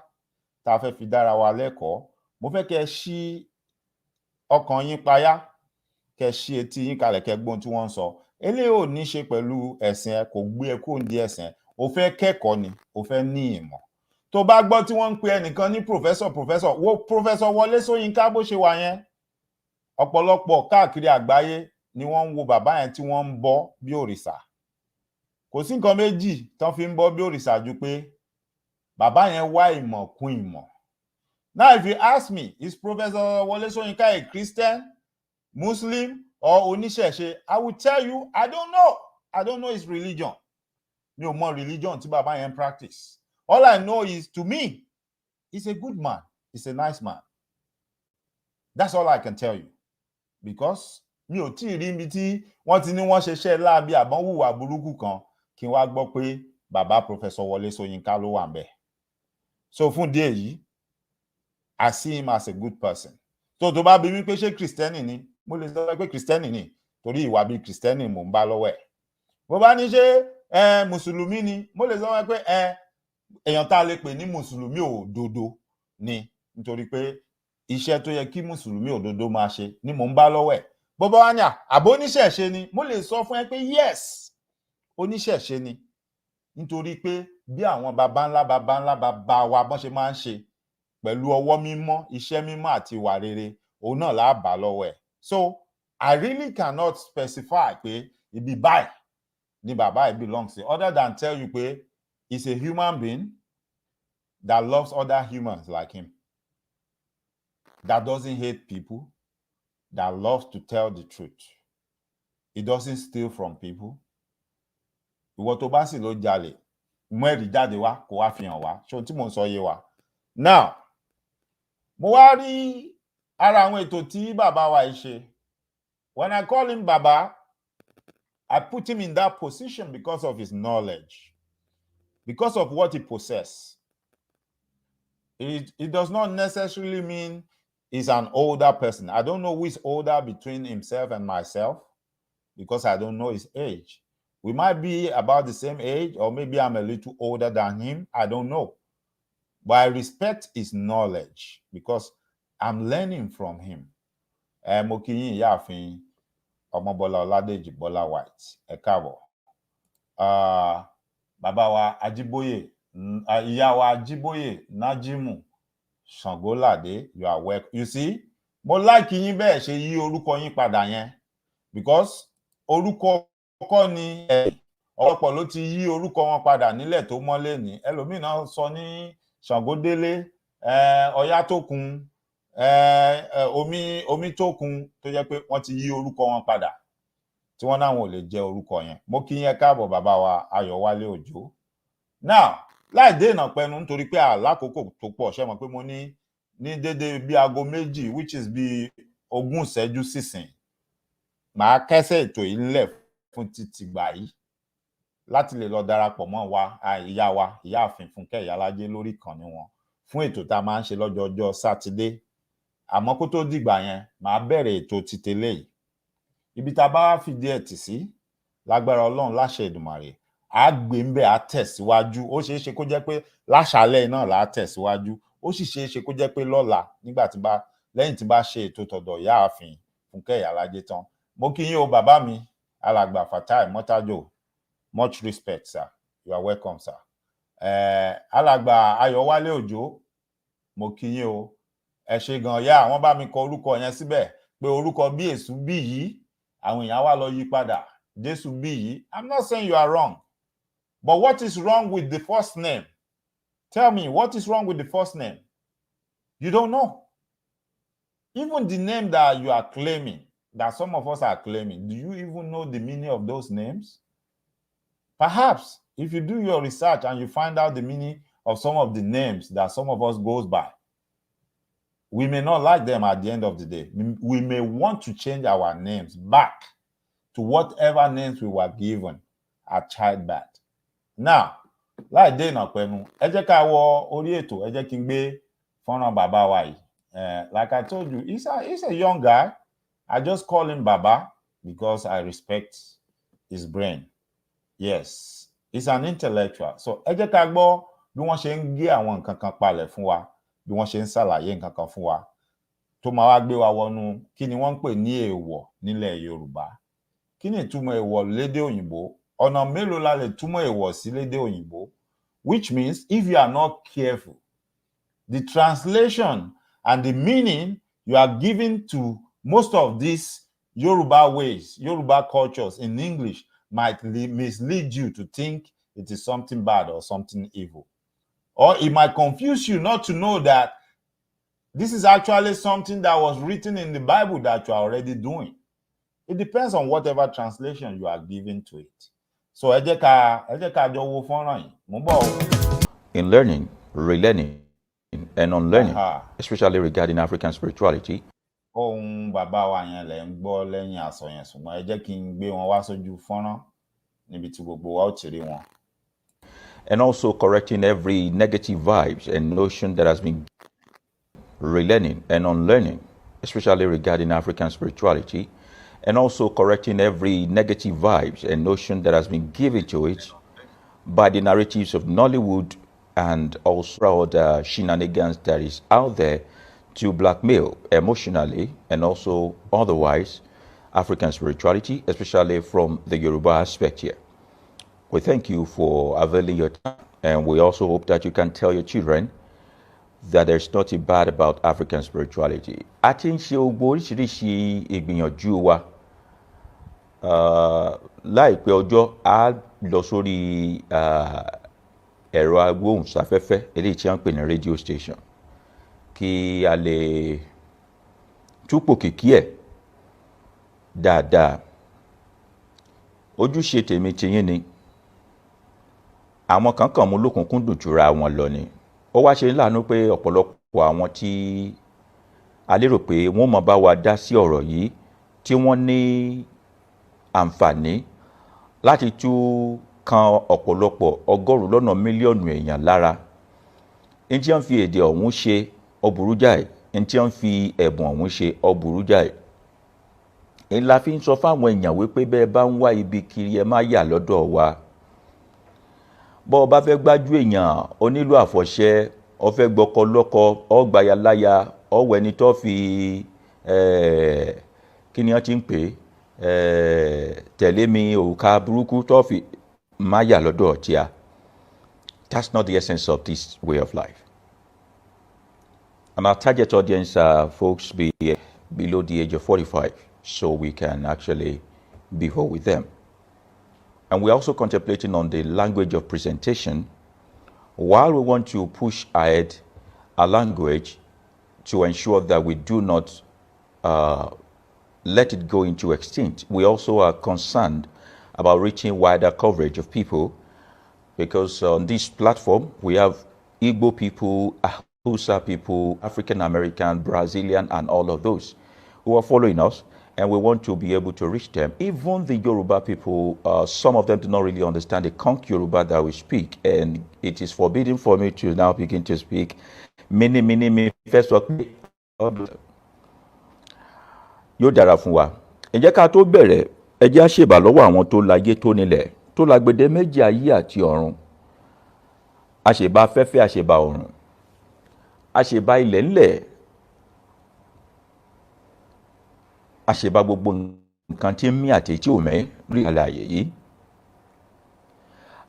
tá a fẹ́ fi dára wa lẹ́kọ̀ọ́. Mo fẹ́ kẹ́ ṣí ọkàn yín payá, kẹ́ ṣí etí yín kalẹ̀, kẹ́ gbọ́n tí wọ́n ń sọ. Eléyìí ò ní ṣe pẹ̀lú ẹ̀sìn ẹ, kò gbé ẹ kúrò ní ẹ̀sìn ẹ. O fẹ́ kẹ́kọ̀ọ́ ni, o fẹ́ ní ìmọ̀. Tó bá gbọ́ tí wọ́n ń pe ẹnìkan ní professor, wo Professor Wọlé Ṣóyínká bó ṣe wà yẹn. Ọ̀pọ̀lọpọ̀ káàkiri àgbáyé ni wọ́n ń wo bàbá yẹn tí wọ́n ń bọ bí òrìṣà. Kò sí nǹkan méjì tán fi ń bọ bí òrìṣà ju pé bàbá yẹn wá ìmọ̀ kún ìmọ̀. Now if you ask me, is Professor Wọlé Ṣóyínká a Christian, Muslim or oníṣẹ̀ṣe? I will tell you, I don't know. I don't know his religion. Mi ò mọ religion tí bàbá yẹn practice. All I know is, to me, he's a good man. He's a nice man. That's all I can tell you. Because mi ò tí ì rí ibi tí wọ́n ti ní wọ́n ṣeṣẹ́ láabi àbọ̀n hùwà burúkú kan kí n wá gbọ́ pé bàbá Professor Wọlé Ṣóyínká ló wà ńbẹ̀. So fún díẹ̀ yìí, I see him as a good person. So tó bá bi mí pé ṣé Kristẹni ni, mo lè sọ pé Kristẹni ni, torí ìwà bíi Kristẹni mò ń bá lọ́wọ́ ẹ̀. Bó bá ní ṣé Mùsùlùmí ni, mo lè sọ pé èèyàn tá a lè pè ní Mùsùlùmí òdodo ni, nítorí pé iṣẹ́ tó yẹ kí Mùsùlùmí òdodo máa ṣe ni mò ń bá lọ́wọ́ ẹ̀. Bó bá wá ní àbó oníṣẹ̀ṣe ni, mo lè sọ fún ẹ pé yes, oníṣẹ̀ṣe ni, nítorí pé bí àwọn baba ńlá baba wa bọ́n ṣe máa ń ṣe pẹ̀lú ọwọ́ mímọ́, iṣẹ́ mímọ́ àti ìwà rere, òun náà là á bá lọ́wọ́ ẹ̀. So I really cannot specify pé ibi báyìí ni bàbá ẹ̀ belongs to, other than tell you pé he's a human being that loves other humans like him, that doesn't hate people, that loves to tell the truth. He doesn't steal from people. Ìwọ tó bá sì ló jalè, mú ẹ̀rí jáde wá kó wá fi hàn wá. Ṣé ohun tí mò ń sọ yé wa? Now, mo wá rí ara àwọn ètò tí bàbá wa yìí ṣe. When I call him Baba, I put him in that position because of his knowledge, because of what he possesses. It does not necessarily mean he's an older person. I don't know who is older between himself and myself because I don't know his age. We might be about the same age, or maybe I'm a little older than him. I don't know. But I respect his knowledge because I'm learning from him. Mo kí yín ìyáàfin Ọmọbọ́lá Ọládèjì Bọ́lá White. Ẹ káàbọ̀. Bàbá wa Ajíbóyè, ìyá wa Ajíbóyè Nájímù Ṣàngóládé, you are welcome. You see, mo like yín bẹ́ẹ̀ ṣe yí orúkọ yín padà yẹn because orúkọ kọ́ ni ọ̀pọ̀ ló ti yí orúkọ wọn padà nílẹ̀ tó mọ́lé ní. Ẹlòmíì náà sọ ní Ṣàngódélé, Ọ̀yátókun, omi tókun, tó jẹ́ pé wọ́n ti yí orúkọ wọn padà tí wọ́n náwọn ò lè jẹ́ orúkọ yẹn. Mo kí yín ẹ káàbọ̀ bàbá wa Ayọ̀wálé Òjó. Now, láì dènà pẹnu nítorí pé àlákòókò tó pọ̀, ṣé mọ̀ pé mo ní dédé bí aago méjì, which is bí 20 ìṣẹ́jú sísìn, màá kẹ́sẹ̀ ètò yìí ńlẹ̀ fún títí gbà yìí láti lè lọ darapọ̀ mọ́ wa ìyá wa ìyáàfin Fúnkẹ́ Ìyálájé lórí ìkànnì wọn fún ètò tá a máa ń ṣe lọ́jọ́ Sátidé. Àmọ́ kó tó dìgbà yẹn, màá bẹ̀rẹ̀ ètò títẹ̀lé yìí. Ibi tá a bá fìdí ẹ̀ tì sí lágbára Ọlọ́run láṣẹ Èdùmàrè, a gbé ń bẹ̀ á tẹ̀síwájú. Ó ṣeé ṣe kó jẹ́ pé láṣálẹ́ náà là á tẹ̀síwájú. Ó sì ṣeé ṣe kó jẹ́ pé lọ́la nígbà tí lẹ́yìn tí bá ṣe ètò tọ̀dọ̀ ìyáàfin Fúnkẹ́ Ìyálájé tán. Mo kí yín o bàbá mi alàgbà Fatai Mọ́tájò, much respect sir, you are welcome sir. Alàgbà Ayọ̀wálé Òjó, mo kí yín o, ẹ ṣé gan ya. Wọ́n bá mi kọ orúkọ yẹn síbẹ̀ pé orúkọ bí èṣù bí yìí àwọn èèyàn wá lọ yí padà Jésù bí yìí. I'm not saying you are wrong, but what is wrong with the first name? Tell me, what is wrong with the first name? You don't know. Even the name that you are claiming, that some of us are claiming, do you even know the meaning of those names? Perhaps if you do your research and you find out the meaning of some of the names that some of us goes by, we may not like them at the end of the day. We may want to change our names back to whatever names we were given at childbirth. Now, láì dènà pẹ̀lú, ẹ jẹ́ ká wọ orí ètò, ẹ jẹ́ kí n gbé fọ́nrán bàbá wa yìí. Like I told you, he's a young guy. I just call him Baba because I respect his brain. Yes, he's an intellectual. So ẹ jẹ́ ká gbọ́ bí wọ́n ṣe ń gé àwọn nǹkan kan palẹ̀ fún wa, bí wọ́n ṣe ń ṣàlàyé nǹkan kan fún wa tó máa wá gbé wa wọnú kí ni wọ́n ń pè ní èèwọ̀ nílẹ̀ Yorùbá. Kí ni ìtumọ̀ èèwọ̀ lédè òyìnbó? Ọ̀nà mélòó la lè túmọ̀ èèwọ̀ sí lédè òyìnbó? Which means if you are not careful, the translation and the meaning you are giving to most of these Yoruba ways, Yoruba cultures in English might mislead you to think it is something bad or something evil. Or it might confuse you not to know that this is actually something that was written in the Bible that you are already doing. It depends on whatever translation you are giving to it. So ẹ jẹ́ ká jọ wo fọ́nrán yìí. Mo bọ̀ o. In learning, relearning, and unlearning, especially regarding African spirituality. Ohun bàbá wa yẹn lẹ ń gbọ́ lẹ́yìn àsọ yẹn, ṣùgbọ́n ẹ jẹ́ kí n gbé wọn wá sójú fọ́nrán níbi tí gbogbo wa ó ti rí wọn. And also correcting every negative vibes and notion that has been relearning and unlearning, especially regarding African spirituality, and also correcting every negative vibes and notion that has been given to it by the narratives of Nollywood and also the shenanigans that is out there to blackmail emotionally and also otherwise African spirituality, especially from the Yoruba aspect here. We thank you for availing your time, and we also hope that you can tell your children that there's nothing bad about African spirituality. A ti ń ṣe gbogbo oríṣiríṣi ìgbìyànjú wa. Láìpẹ́ ọjọ́ a lọ sórí ẹ̀rọ agbóhùnsáfẹ́fẹ́ eléyìí tí wọ́n ń pè ní radio station kí a lè túpọ̀ kìkì ẹ̀ dáadáa. Ojúṣe tèmi tiyín ni. Àwọn kan kàn mú lókùnkúndùn jura wọn lọ ni. Ó wá ṣe láàánú pé ọ̀pọ̀lọpọ̀ àwọn tí a lérò pé wọ́n mọ̀ bá wa dá sí ọ̀rọ̀ yìí tí wọ́n ní àǹfààní láti tú kan ọ̀pọ̀lọpọ̀ ọgọ́rùn-ún lọ́nà mílíọ̀nù èèyàn lára. Ní tí wọ́n fi èdè ọ̀hún ṣe ó burú jáì, ní tí wọ́n fi ẹ̀bùn ọ̀hún ṣe ó burú jáì. Èyí la fi ń sọ fáwọn èèyàn wípé bẹ́ẹ̀ bá ń wá ibi kiri ẹ má yà lọ́dọ̀ wa. Bọ́ ọ bá fẹ́ gbájú èèyàn ó nílò àfọ̀ṣẹ, ó fẹ́ gbọ́kọ lọ́kọ, ó gbayaláya, ó wẹni tó fi kí ni wọ́n ti ń pè tẹ̀lé mi òrùka burúkú tó fi má yà lọ́dọ̀ tíá. That's not the essence of this way of life. And our target audience are folks below the age of 45, so we can actually behold with them. And we're also contemplating on the language of presentation. While we want to push ahead our language to ensure that we do not let it go into extinct, we also are concerned about reaching wider coverage of people, because on this platform we have Igbo people, Hausa people, African American, Brazilian, and all of those who are following us, and we want to be able to reach them. Even the Yoruba people, some of them do not really understand the conch Yoruba that we speak, and it is forbidden for me to now begin to speak many first of all. Yóò dára fún wa. Ẹ jẹ́ ká tó bẹ̀rẹ̀, ẹ jẹ́ á ṣèbà lọ́wọ́ àwọn tó láyé tó nílẹ̀, tó lágbèdè méjì ayé àti ọ̀run. Àṣèbà afẹ́fẹ́, àṣèbà ọ̀run, àṣèbà ilẹ̀ ńlẹ̀, àṣèbà gbogbo nǹkan tí ń mí àti tí ò mẹ́ rí àlàyé yìí.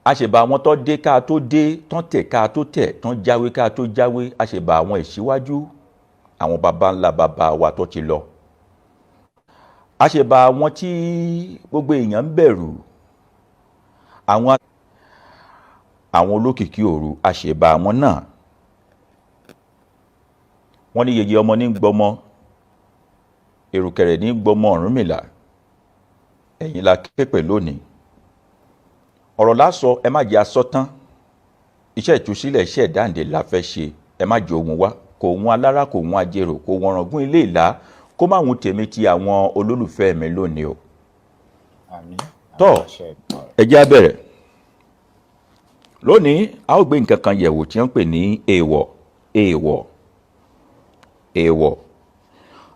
Àṣèbà àwọn tó dé ká tó dé, tán tẹ̀ ká tó tẹ̀, tán jáwé ká tó jáwé, àṣèbà àwọn ìṣíwájú, àwọn baba ńlá baba wa tó ti lọ. Àṣèbà àwọn tí gbogbo èèyàn ń bẹ̀rù, àwọn olókìkí òru, àṣèbà àwọn náà. Wọ́n ní yèyé ọmọ ní gbọmọ, èrùkẹ̀rẹ̀ ní gbọmọ Ọ̀rúnmìlà. Ẹ̀yin la képe lónìí. Ọ̀rọ̀ lásọ, ẹ má jẹ́ asọ tán. Iṣẹ́ ìtúsílẹ̀, iṣẹ́ ìdáǹdè la fẹ́ ṣe. Ẹ má jẹ́ ohun wá, kò hun alára, kò hun ajérò, kò hun ọ̀ràngún ilé ìlà, kó má hun tèmi ti àwọn olólùfẹ́ mi lónìí o. Tọ́, ẹ jẹ́ á bẹ̀rẹ̀. Lónìí, a ó gbé nǹkan kan yẹ̀wò tí wọ́n pè ní èèwọ̀. Èèwọ̀. Èèwọ̀.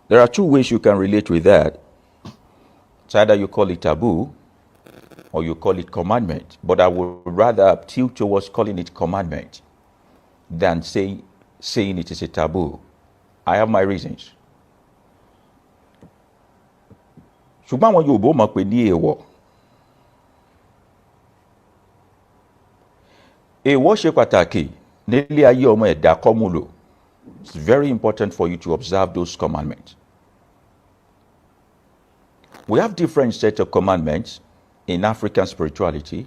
There are two ways you can relate with that. It's either you call it taboo or you call it commandment. But I would rather tilt towards calling it commandment than saying it is a taboo. I have my reasons. Ṣùgbọ́n àwọn Yorùbá mọ̀ pé ní èèwọ̀. Èèwọ̀ ṣe pàtàkì nílé ayé ọmọ ẹ̀dá kọ́múlò. It's very important for you to observe those commandments. We have different sets of commandments in African spirituality.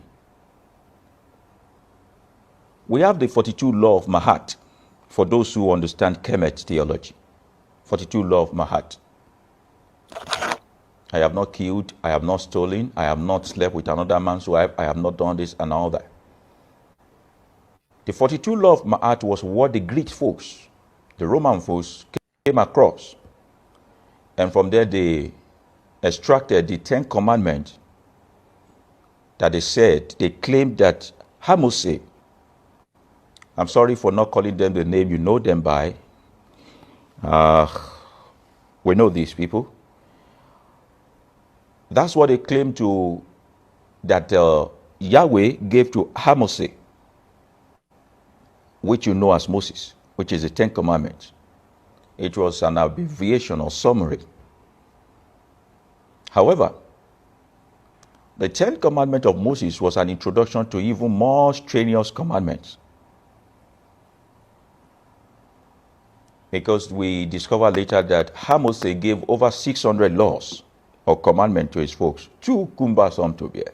We have the 42 law of Mahat, for those who understand Kemet theology. 42 law of Mahat. I have not killed, I have not stolen, I have not slept with another man's wife, I have not done this and all that. The 42 law of Mahat was what the Greek folks, the Roman folks, came across. And from there they extracted the 10 commandments that they claimed that Hamose, I'm sorry for not calling them the name you know them by. We know these people. That's what they claim that Yahweh gave to Hamose, which you know as Moses, which is the 10 Commandments. It was an abbreviation or summary. However, the 10 Commandments of Moses was an introduction to even more strenuous commandments. Because we discover later that Hamose gave over 600 laws or commandments to his folks, too cumbersome to bear.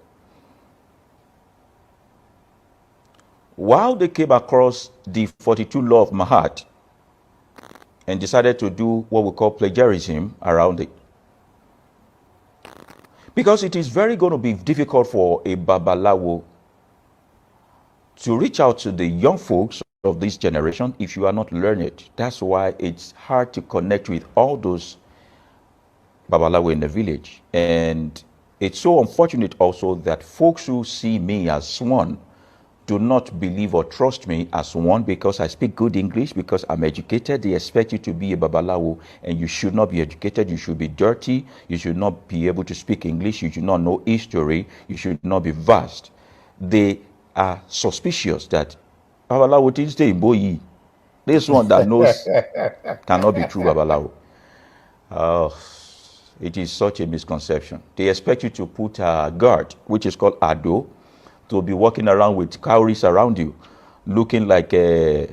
While they came across the 42 law of Mahat and decided to do what we call plagiarism around it. Because it is very going to be difficult for a Babalawo to reach out to the young folks of this generation if you are not learned. That's why it's hard to connect with all those Babalawo in the village. And It's so unfortunate also that folks who see me as one do not believe or trust me as one because I speak good English, because I'm educated. They expect you to be a babalawo, and you should not be educated. You should be dirty. You should not be able to speak English. You should not know history. You should not be vast. They are suspicious that babalawo things stay in boyi. This one that knows cannot be true babalawo. It is such a misconception. They expect you to put a guard, which is called ado, to be walking around with cowries around you, looking like a,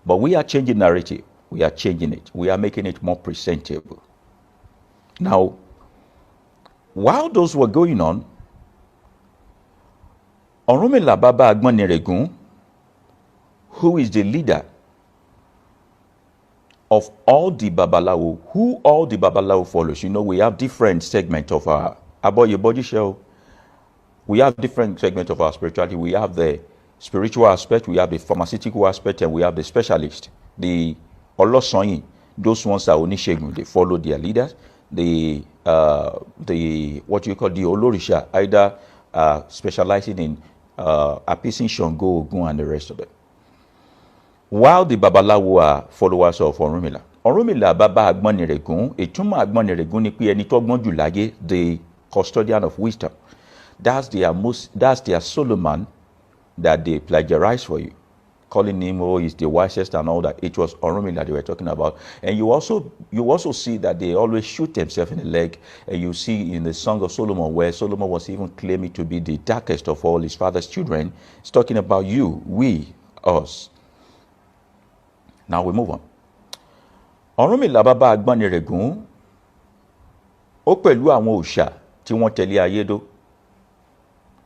But we are changing narrative. We are changing it. We are making it more presentable. Now, while those were going on, Orunmila Baba Agboniregun, who is the leader of all the Babalawo, who all the Babalawo follows. We have different segments of our Aboyeboji show. We have different segments of our spirituality. We have the spiritual aspect, we have the pharmaceutical aspect, and we have the specialist. The Olosoyin, those ones are Onishegun, they follow their leaders. The what you call the Olorisha, either specializing in appeasing Shango, Ogun, and the rest of it. While the Babalawo are followers of Orunmila Baba Agboniregun, ìtumọ̀ Agboniregun ni pé ẹni tó gbọ́n jù láyé, the custodian of wisdom. That's their Solomon that they plagiarized for you, calling him, oh, he's the wisest and all that. It was Orunmila they were talking about. And you also see that they always shoot themselves in the leg. And you see in the Song of Solomon, where Solomon was even claiming to be the darkest of all his father's children, it's talking about you, we, us. Now we move on. Orunmila Baba Agboniregun, ó pẹ̀lú àwọn òòṣà tí wọ́n tẹ̀lé ayédó.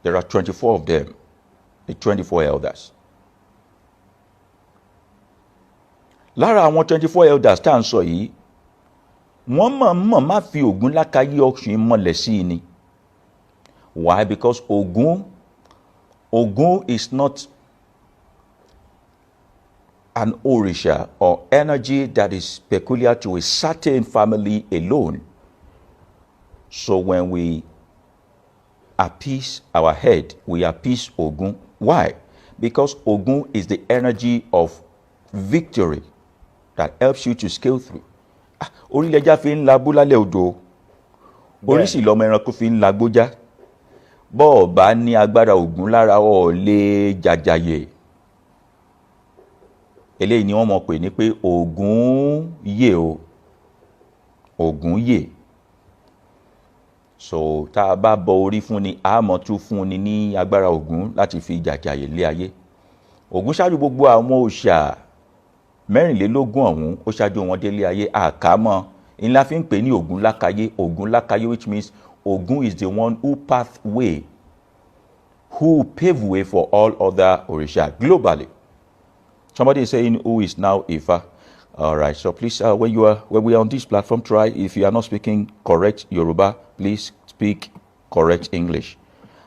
There are 24 of them, the 24 elders. Lára àwọn 24 elders tá à ń sọ yìí, wọ́n mọ̀ọ́mọ̀ má fi Ògún lákàyè ọ̀sùn mọ́lẹ̀ sí ni. Why? Because Ògún is not an orisha or energy that is peculiar to a certain family alone. So when we appease our head, we appease Ògún. Why? Because Ògún is the energy of victory that helps you to scale through. Orílẹ̀-èdè fi ń labú lálẹ́ odò, oríṣìí lọ́mọ ẹranko fi ń lagbójá. Bọ́ọ̀ bá ní agbára Ògún lára ọ̀ lè jàjàyè. Eléyìí ni wọ́n mọ̀ pé ní pé Ògún yè o, Ògún yè. So tá a bá bọ orí fún ni, a mọ̀ tún fún ni ní agbára Ògún láti fi jàjàyè lé ayé. Ògún ṣáájú gbogbo àwọn òòṣà 24 ọ̀hún, ó ṣáájú wọn délé ayé àkámọ́. Ńlá fi ń pè ní Ògún lákàyè, Ògún lákàyè, which means Ògún is the one who paved way, who paved way for all other òrìṣà globally. Somebody is saying who is now Ifa. All right, so please, when we are on this platform, try, if you are not speaking correct Yoruba, please speak correct English.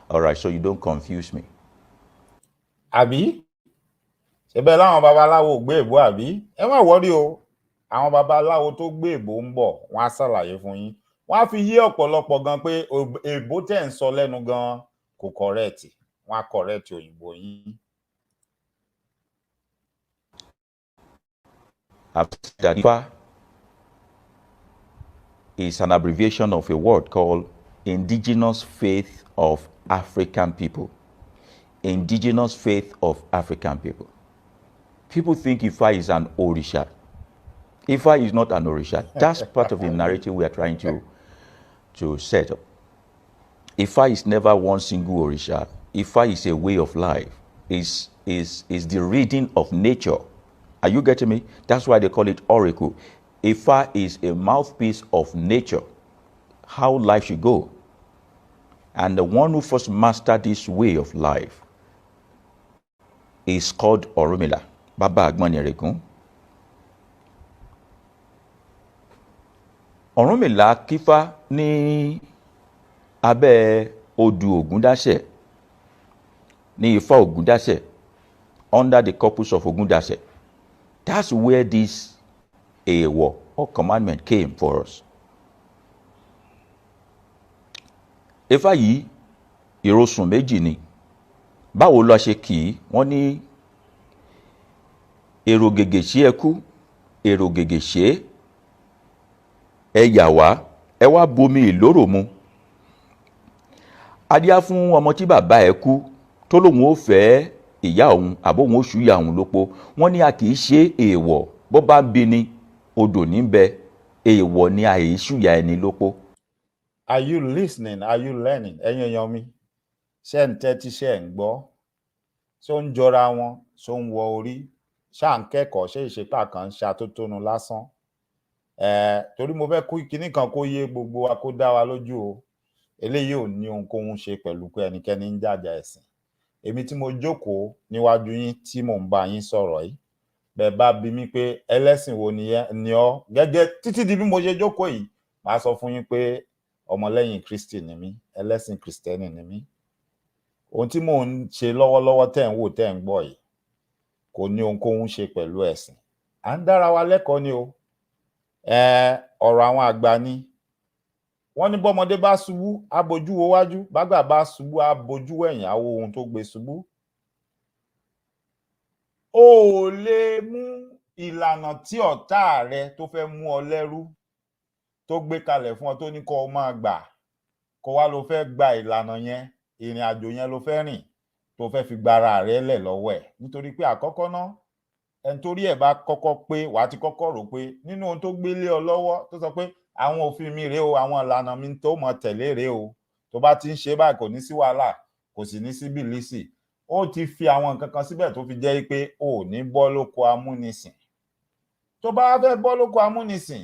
All right, so you don't confuse me. Àbí? Ṣebẹ́ láwọn babaláwo gbé èbó àbí? Ẹ má wọ́rí o. Àwọn babaláwo tó gbé èbó ń bọ̀, wọ́n á ṣàlàyé fún yín. Wọ́n á fi yé ọ̀pọ̀lọpọ̀ gan pé èbó tẹ́ ń sọ lẹ́nu gan kò correct. Wọ́n á correct òyìnbó yín. That IPA is an abbreviation of a word called Indigenous Faith of African People. Indigenous Faith of African People. People think Ifa is an Orisha. Ifa is not an Orisha. That's part of the narrative we are trying to set up. Ifa is never one single Orisha. Ifa is a way of life. Is the reading of nature. Are you getting me? That's why they call it oracle. Ifa is a mouthpiece of nature, how life should go. And the one who first mastered this way of life is called Orunmila Baba Agboniregun. Orunmila kífá ní abẹ́ odù Ògúndáṣẹ̀, ní Ifá Ògúndáṣẹ̀, under the corpus of Ògúndáṣẹ̀. That's where this Eewo or commandment came for us. Ifá yìí ìrosùn méjì ni. Báwo la ṣe kì í? Wọ́n ní èrò gègé sí ẹkú, èrò gègé ṣe ẹ yà wá, ẹ wá bomi ìlórò mu. Adíá fún ọmọ tí bàbá ẹ kú tó lóun ó fẹ́ ìyá òun àbóhun ó ṣúyà òun lópo. Wọ́n ní a kì í ṣe èèwọ̀, bó bá ń bi ni odò níbẹ̀, èèwọ̀ ni àìṣúyà ẹni lópo. Are you listening? Are you learning? Ẹ̀yin èèyàn mi, ṣé ń tẹ́tí, ṣé ń gbọ́? Ṣó ń jọra wọn? Ṣó ń wọ orí? Ṣá ń kẹ́kọ̀ọ́? Ṣé ìṣepá kan ń ṣatótónu lásán? Torí mo fẹ́ kú kinní kan kó yé gbogbo wa, kó dá wa lójú o. Eléyìí ò ní ohunkóhun ṣe pẹ̀lú pé ẹnikẹ́ni ń jàjà ẹ̀sìn. Èmi tí mo jókòó níwájú yín tí mò ń bá yín sọ̀rọ̀ yìí, bẹ́ẹ̀ bá bi mí pé ẹlẹ́sìn wo ni ọ́, gẹ́gẹ́ títí di bí mo ṣe jókòó yìí, màá sọ fún yín pé ọmọlẹ́yìn Kristi ni mí, ẹlẹ́sìn Kristẹni ni mí. Ohun tí mò ń ṣe lọ́wọ́lọ́wọ́ tẹ́ ń wò tẹ́ ń gbọ́ yìí kò ní ohunkóhun ṣe pẹ̀lú ẹ̀sìn. À ń dára wa lẹ́kọ̀ọ́ ni o. Ọ̀rọ̀ àwọn àgbà ni. Wọ́n ní bọ́mọdé bá ṣubú á bojú wo wájú, bágbà bá ṣubú á bojú wẹ̀yìn, á wo ohun tó gbé ṣubú. O ò lè mú ìlànà tí ọ̀tá rẹ tó fẹ́ mú ọ lẹ́rú tó gbé kalẹ̀ fún ọ tó ní kó o máa gbà, kó wá ló fẹ́ gba ìlànà yẹn, ìrìn àjò yẹn ló fẹ́ rìn tó fẹ́ fi gbára rẹ lẹ̀ lọ́wọ́ ẹ̀. Nítorí pé àkọ́kọ́ náà, ẹni torí ẹ̀ bá kọ́kọ́ pé wàá ti kọ́kọ́ rò pé nínú ohun tó gbé lé ọ lọ́wọ́ tó sọ pé àwọn òfin mi rèé o, àwọn ìlànà mi tó mọ̀ tẹ̀lé rèé o, tó bá ti ń ṣe báyìí kò ní sí wàhálà, kò sì ní sí bìlísì. Ó ti fi àwọn nǹkan kan síbẹ̀ tó fi jẹ́ pé o ò ní bọ́ lóko amúnisìn. Tó bá fẹ́ bọ́ lóko amúnisìn,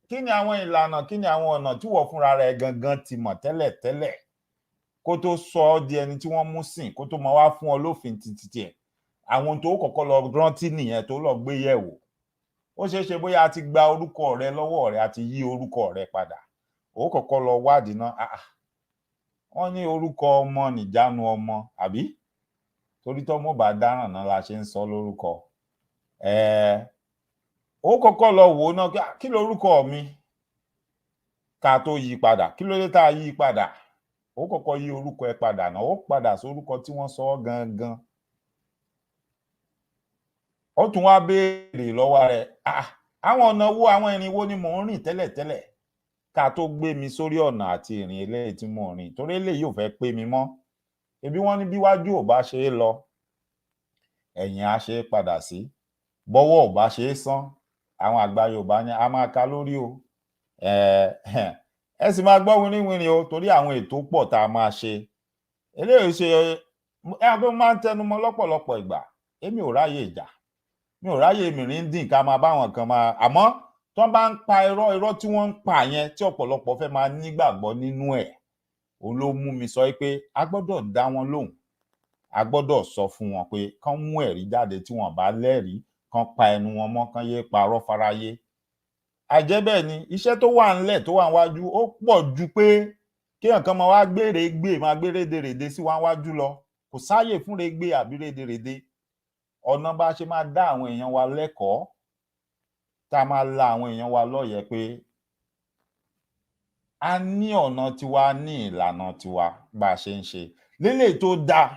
kí ni àwọn ìlànà, kí ni àwọn ọ̀nà tí wọ́n fúnra rẹ̀ gangan ti mọ̀ tẹ́lẹ̀ kó tó sọ ọ́ di ẹni tí wọ́n mú sìn, kó tó mọ wá fún ọ lófin títí ẹ̀. Àwọn tó kọ́kọ́ lọ rántí nìyẹn, tó lọ gbé yẹ̀wò. Ó ṣeé ṣe bóyá a ti gba orúkọ rẹ lọ́wọ́ rẹ, a ti yí orúkọ rẹ padà. Ó kọ́kọ́ lọ wádìí náà. Wọ́n ní orúkọ ọmọ nìjánu ọmọ, àbí? Torí tọ́mọ bá dáràn náà la ṣe ń sọ lórúkọ. Ó kọ́kọ́ lọ wò náà, kí lorúkọ mi? Ká tó yí padà. Kí ló dé tá a yí padà? Ó kọ́kọ́ yí orúkọ ẹ padà náà. Ó padà sórúkọ tí wọ́n sọ ọ́ gangan. Ó tún wá béèrè lọ́wọ́ rẹ̀, àwọn ọ̀nà wo, àwọn ìrìn wo ni mò ń rìn tẹ́lẹ̀tẹ́lẹ̀ ká tó gbé mi sórí ọ̀nà àti ìrìn eléyìí tí mò ń rìn, torí eléyìí ò fẹ́ pé mi mọ́. Ebi wọ́n ní bí wájú ò bá ṣe é lọ, ẹ̀yìn á ṣe é padà sí. Bọ́wọ́ ò bá ṣe é sán, àwọn àgbà Yorùbá ní a máa ka lórí o. Ẹ sì máa gbọ́ wínrínwínrin o, torí àwọn ètò pọ̀ tá a máa ṣe. Eléyìí ṣe pé máa ń tẹnu mọ́ lọ́pọ̀lọpọ̀ ìgbà. Èmi ò ráyè ìjà, mi ò ráyè mìrìndìn ká máa báwọn kan máa, àmọ́ tó bá ń pa irọ́ tí wọ́n ń pa yẹn tí ọ̀pọ̀lọpọ̀ fẹ́ máa nígbàgbọ́ nínú ẹ̀, òun ló mú mi sọ pé a gbọ́dọ̀ dá wọn lóhùn. A gbọ́dọ̀ sọ fún wọn pé kán mú ẹ̀rí jáde, tí wọ́n bá lẹ́rìí kán pa ẹnu wọn mọ́, kán yé parọ́ fáráyé. Àjẹ́ bẹ́ẹ̀ ni iṣẹ́ tó wà ńlẹ̀ tó wà níwájú ó pọ̀ ju pé kéèyàn kan máa wá máa gbé rédèrèdè sí wá wájú lọ. Kò sáàyè fún régbé àbí rédèrèdè. Ọ̀nà bá ṣe máa dá àwọn èèyàn wa lẹ́kọ̀ọ́, tá a máa la àwọn èèyàn wa lọ́yẹ̀ pé a ní ọ̀nà tiwa, ní ìlànà tiwa bá a ṣe ń ṣe. Lélẹ̀ tó dáa,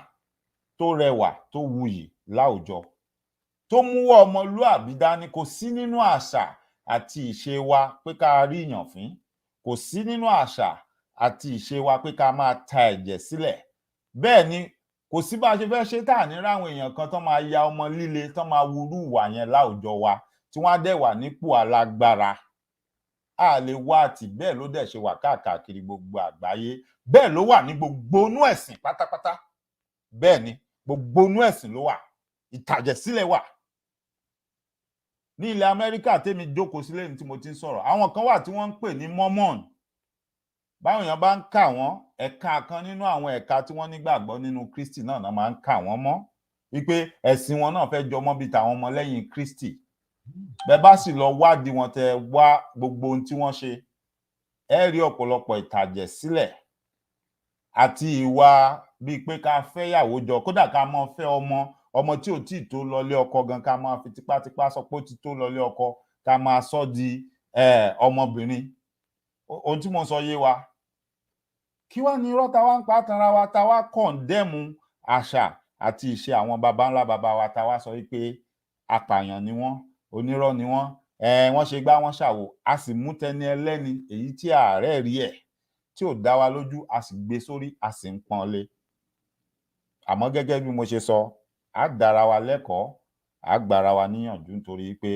tó rẹwà, tó wuyì láwùjọ, tó mú ọmọlúàbí dání. Kò sí nínú àṣà àti ìṣe wa pé ká rí ìyàn fín. Kò sí nínú àṣà àti ìṣe wa pé ká máa ta ẹ̀jẹ̀ sílẹ̀. Bẹ́ẹ̀ ni kò sí bá a ṣe fẹ́ ṣe tá à ní ráwọn èèyàn kan tán máa ya ọmọ líle, tán máa wúrú ìwà yẹn láwùjọ wa, tí wọ́n á dẹ̀ wà nípò alágbára. A lè wá tì, bẹ́ẹ̀ ló dẹ̀ ṣe wà káàkiri gbogbo àgbáyé. Bẹ́ẹ̀ ló wà ní gbogbo inú ẹ̀sìn pátápátá. Bẹ́ẹ̀ ni gbogbo inú ẹ̀sìn ló wà. Ìtàjẹ̀sílẹ̀ wà. Ní ilẹ̀ Amẹ́ríkà tèmi jókòó sílé ní tí mo ti ń sọ̀rọ̀, àwọn kan wà tí wọ́n ń pè ní Mormon. Báwọn èèyàn bá ń kà wọ́n, ẹ̀ka kan nínú àwọn ẹ̀ka tí wọ́n nígbàgbọ́ nínú Kristi náà máa ń kà wọ́n mọ́. Wípé ẹ̀sìn wọn náà fẹ́ jọmọ́ bí tàwọn ọmọlẹ́yìn Kristi. Bẹ́ẹ̀ bá sì lọ wádìí wọn, tẹ wá gbogbo ohun tí wọ́n ṣe, ẹ rí ọ̀pọ̀lọpọ̀ ìtàjẹ̀sílẹ̀ àti ìwà bíi pé ká fẹ́yàwó jọ, kódà ká máa fẹ́ ọmọ tí ò tí ì tó lọlé ọkọ gan, ká máa fi tipátipá sọ pé ó ti tó lọlé ọkọ, ká máa sọ di ọmọbìnrin. Ohun tí mo sọ yé wa. kí wá ní irọ́ ta wá ń pa tanra wa, ta wá kọ̀ǹdẹ́mù àṣà àti ìṣe àwọn baba ńlá baba wa, ta wá sọ wípé apààyàn ni wọ́n, onírọ́ ni wọ́n, wọ́n ṣe gbá wọ́n ṣàwò, a sì mú tẹni ẹlẹ́ni èyí tí ààrẹ rí ẹ̀ tí ò dá wa lójú, a sì gbé sórí, a sì ń pọ́n lé. Àmọ́ gẹ́gẹ́ bí mo ṣe sọ, a dára wa lẹ́kọ̀ọ́, a gbára wa níyànjú nítorí pé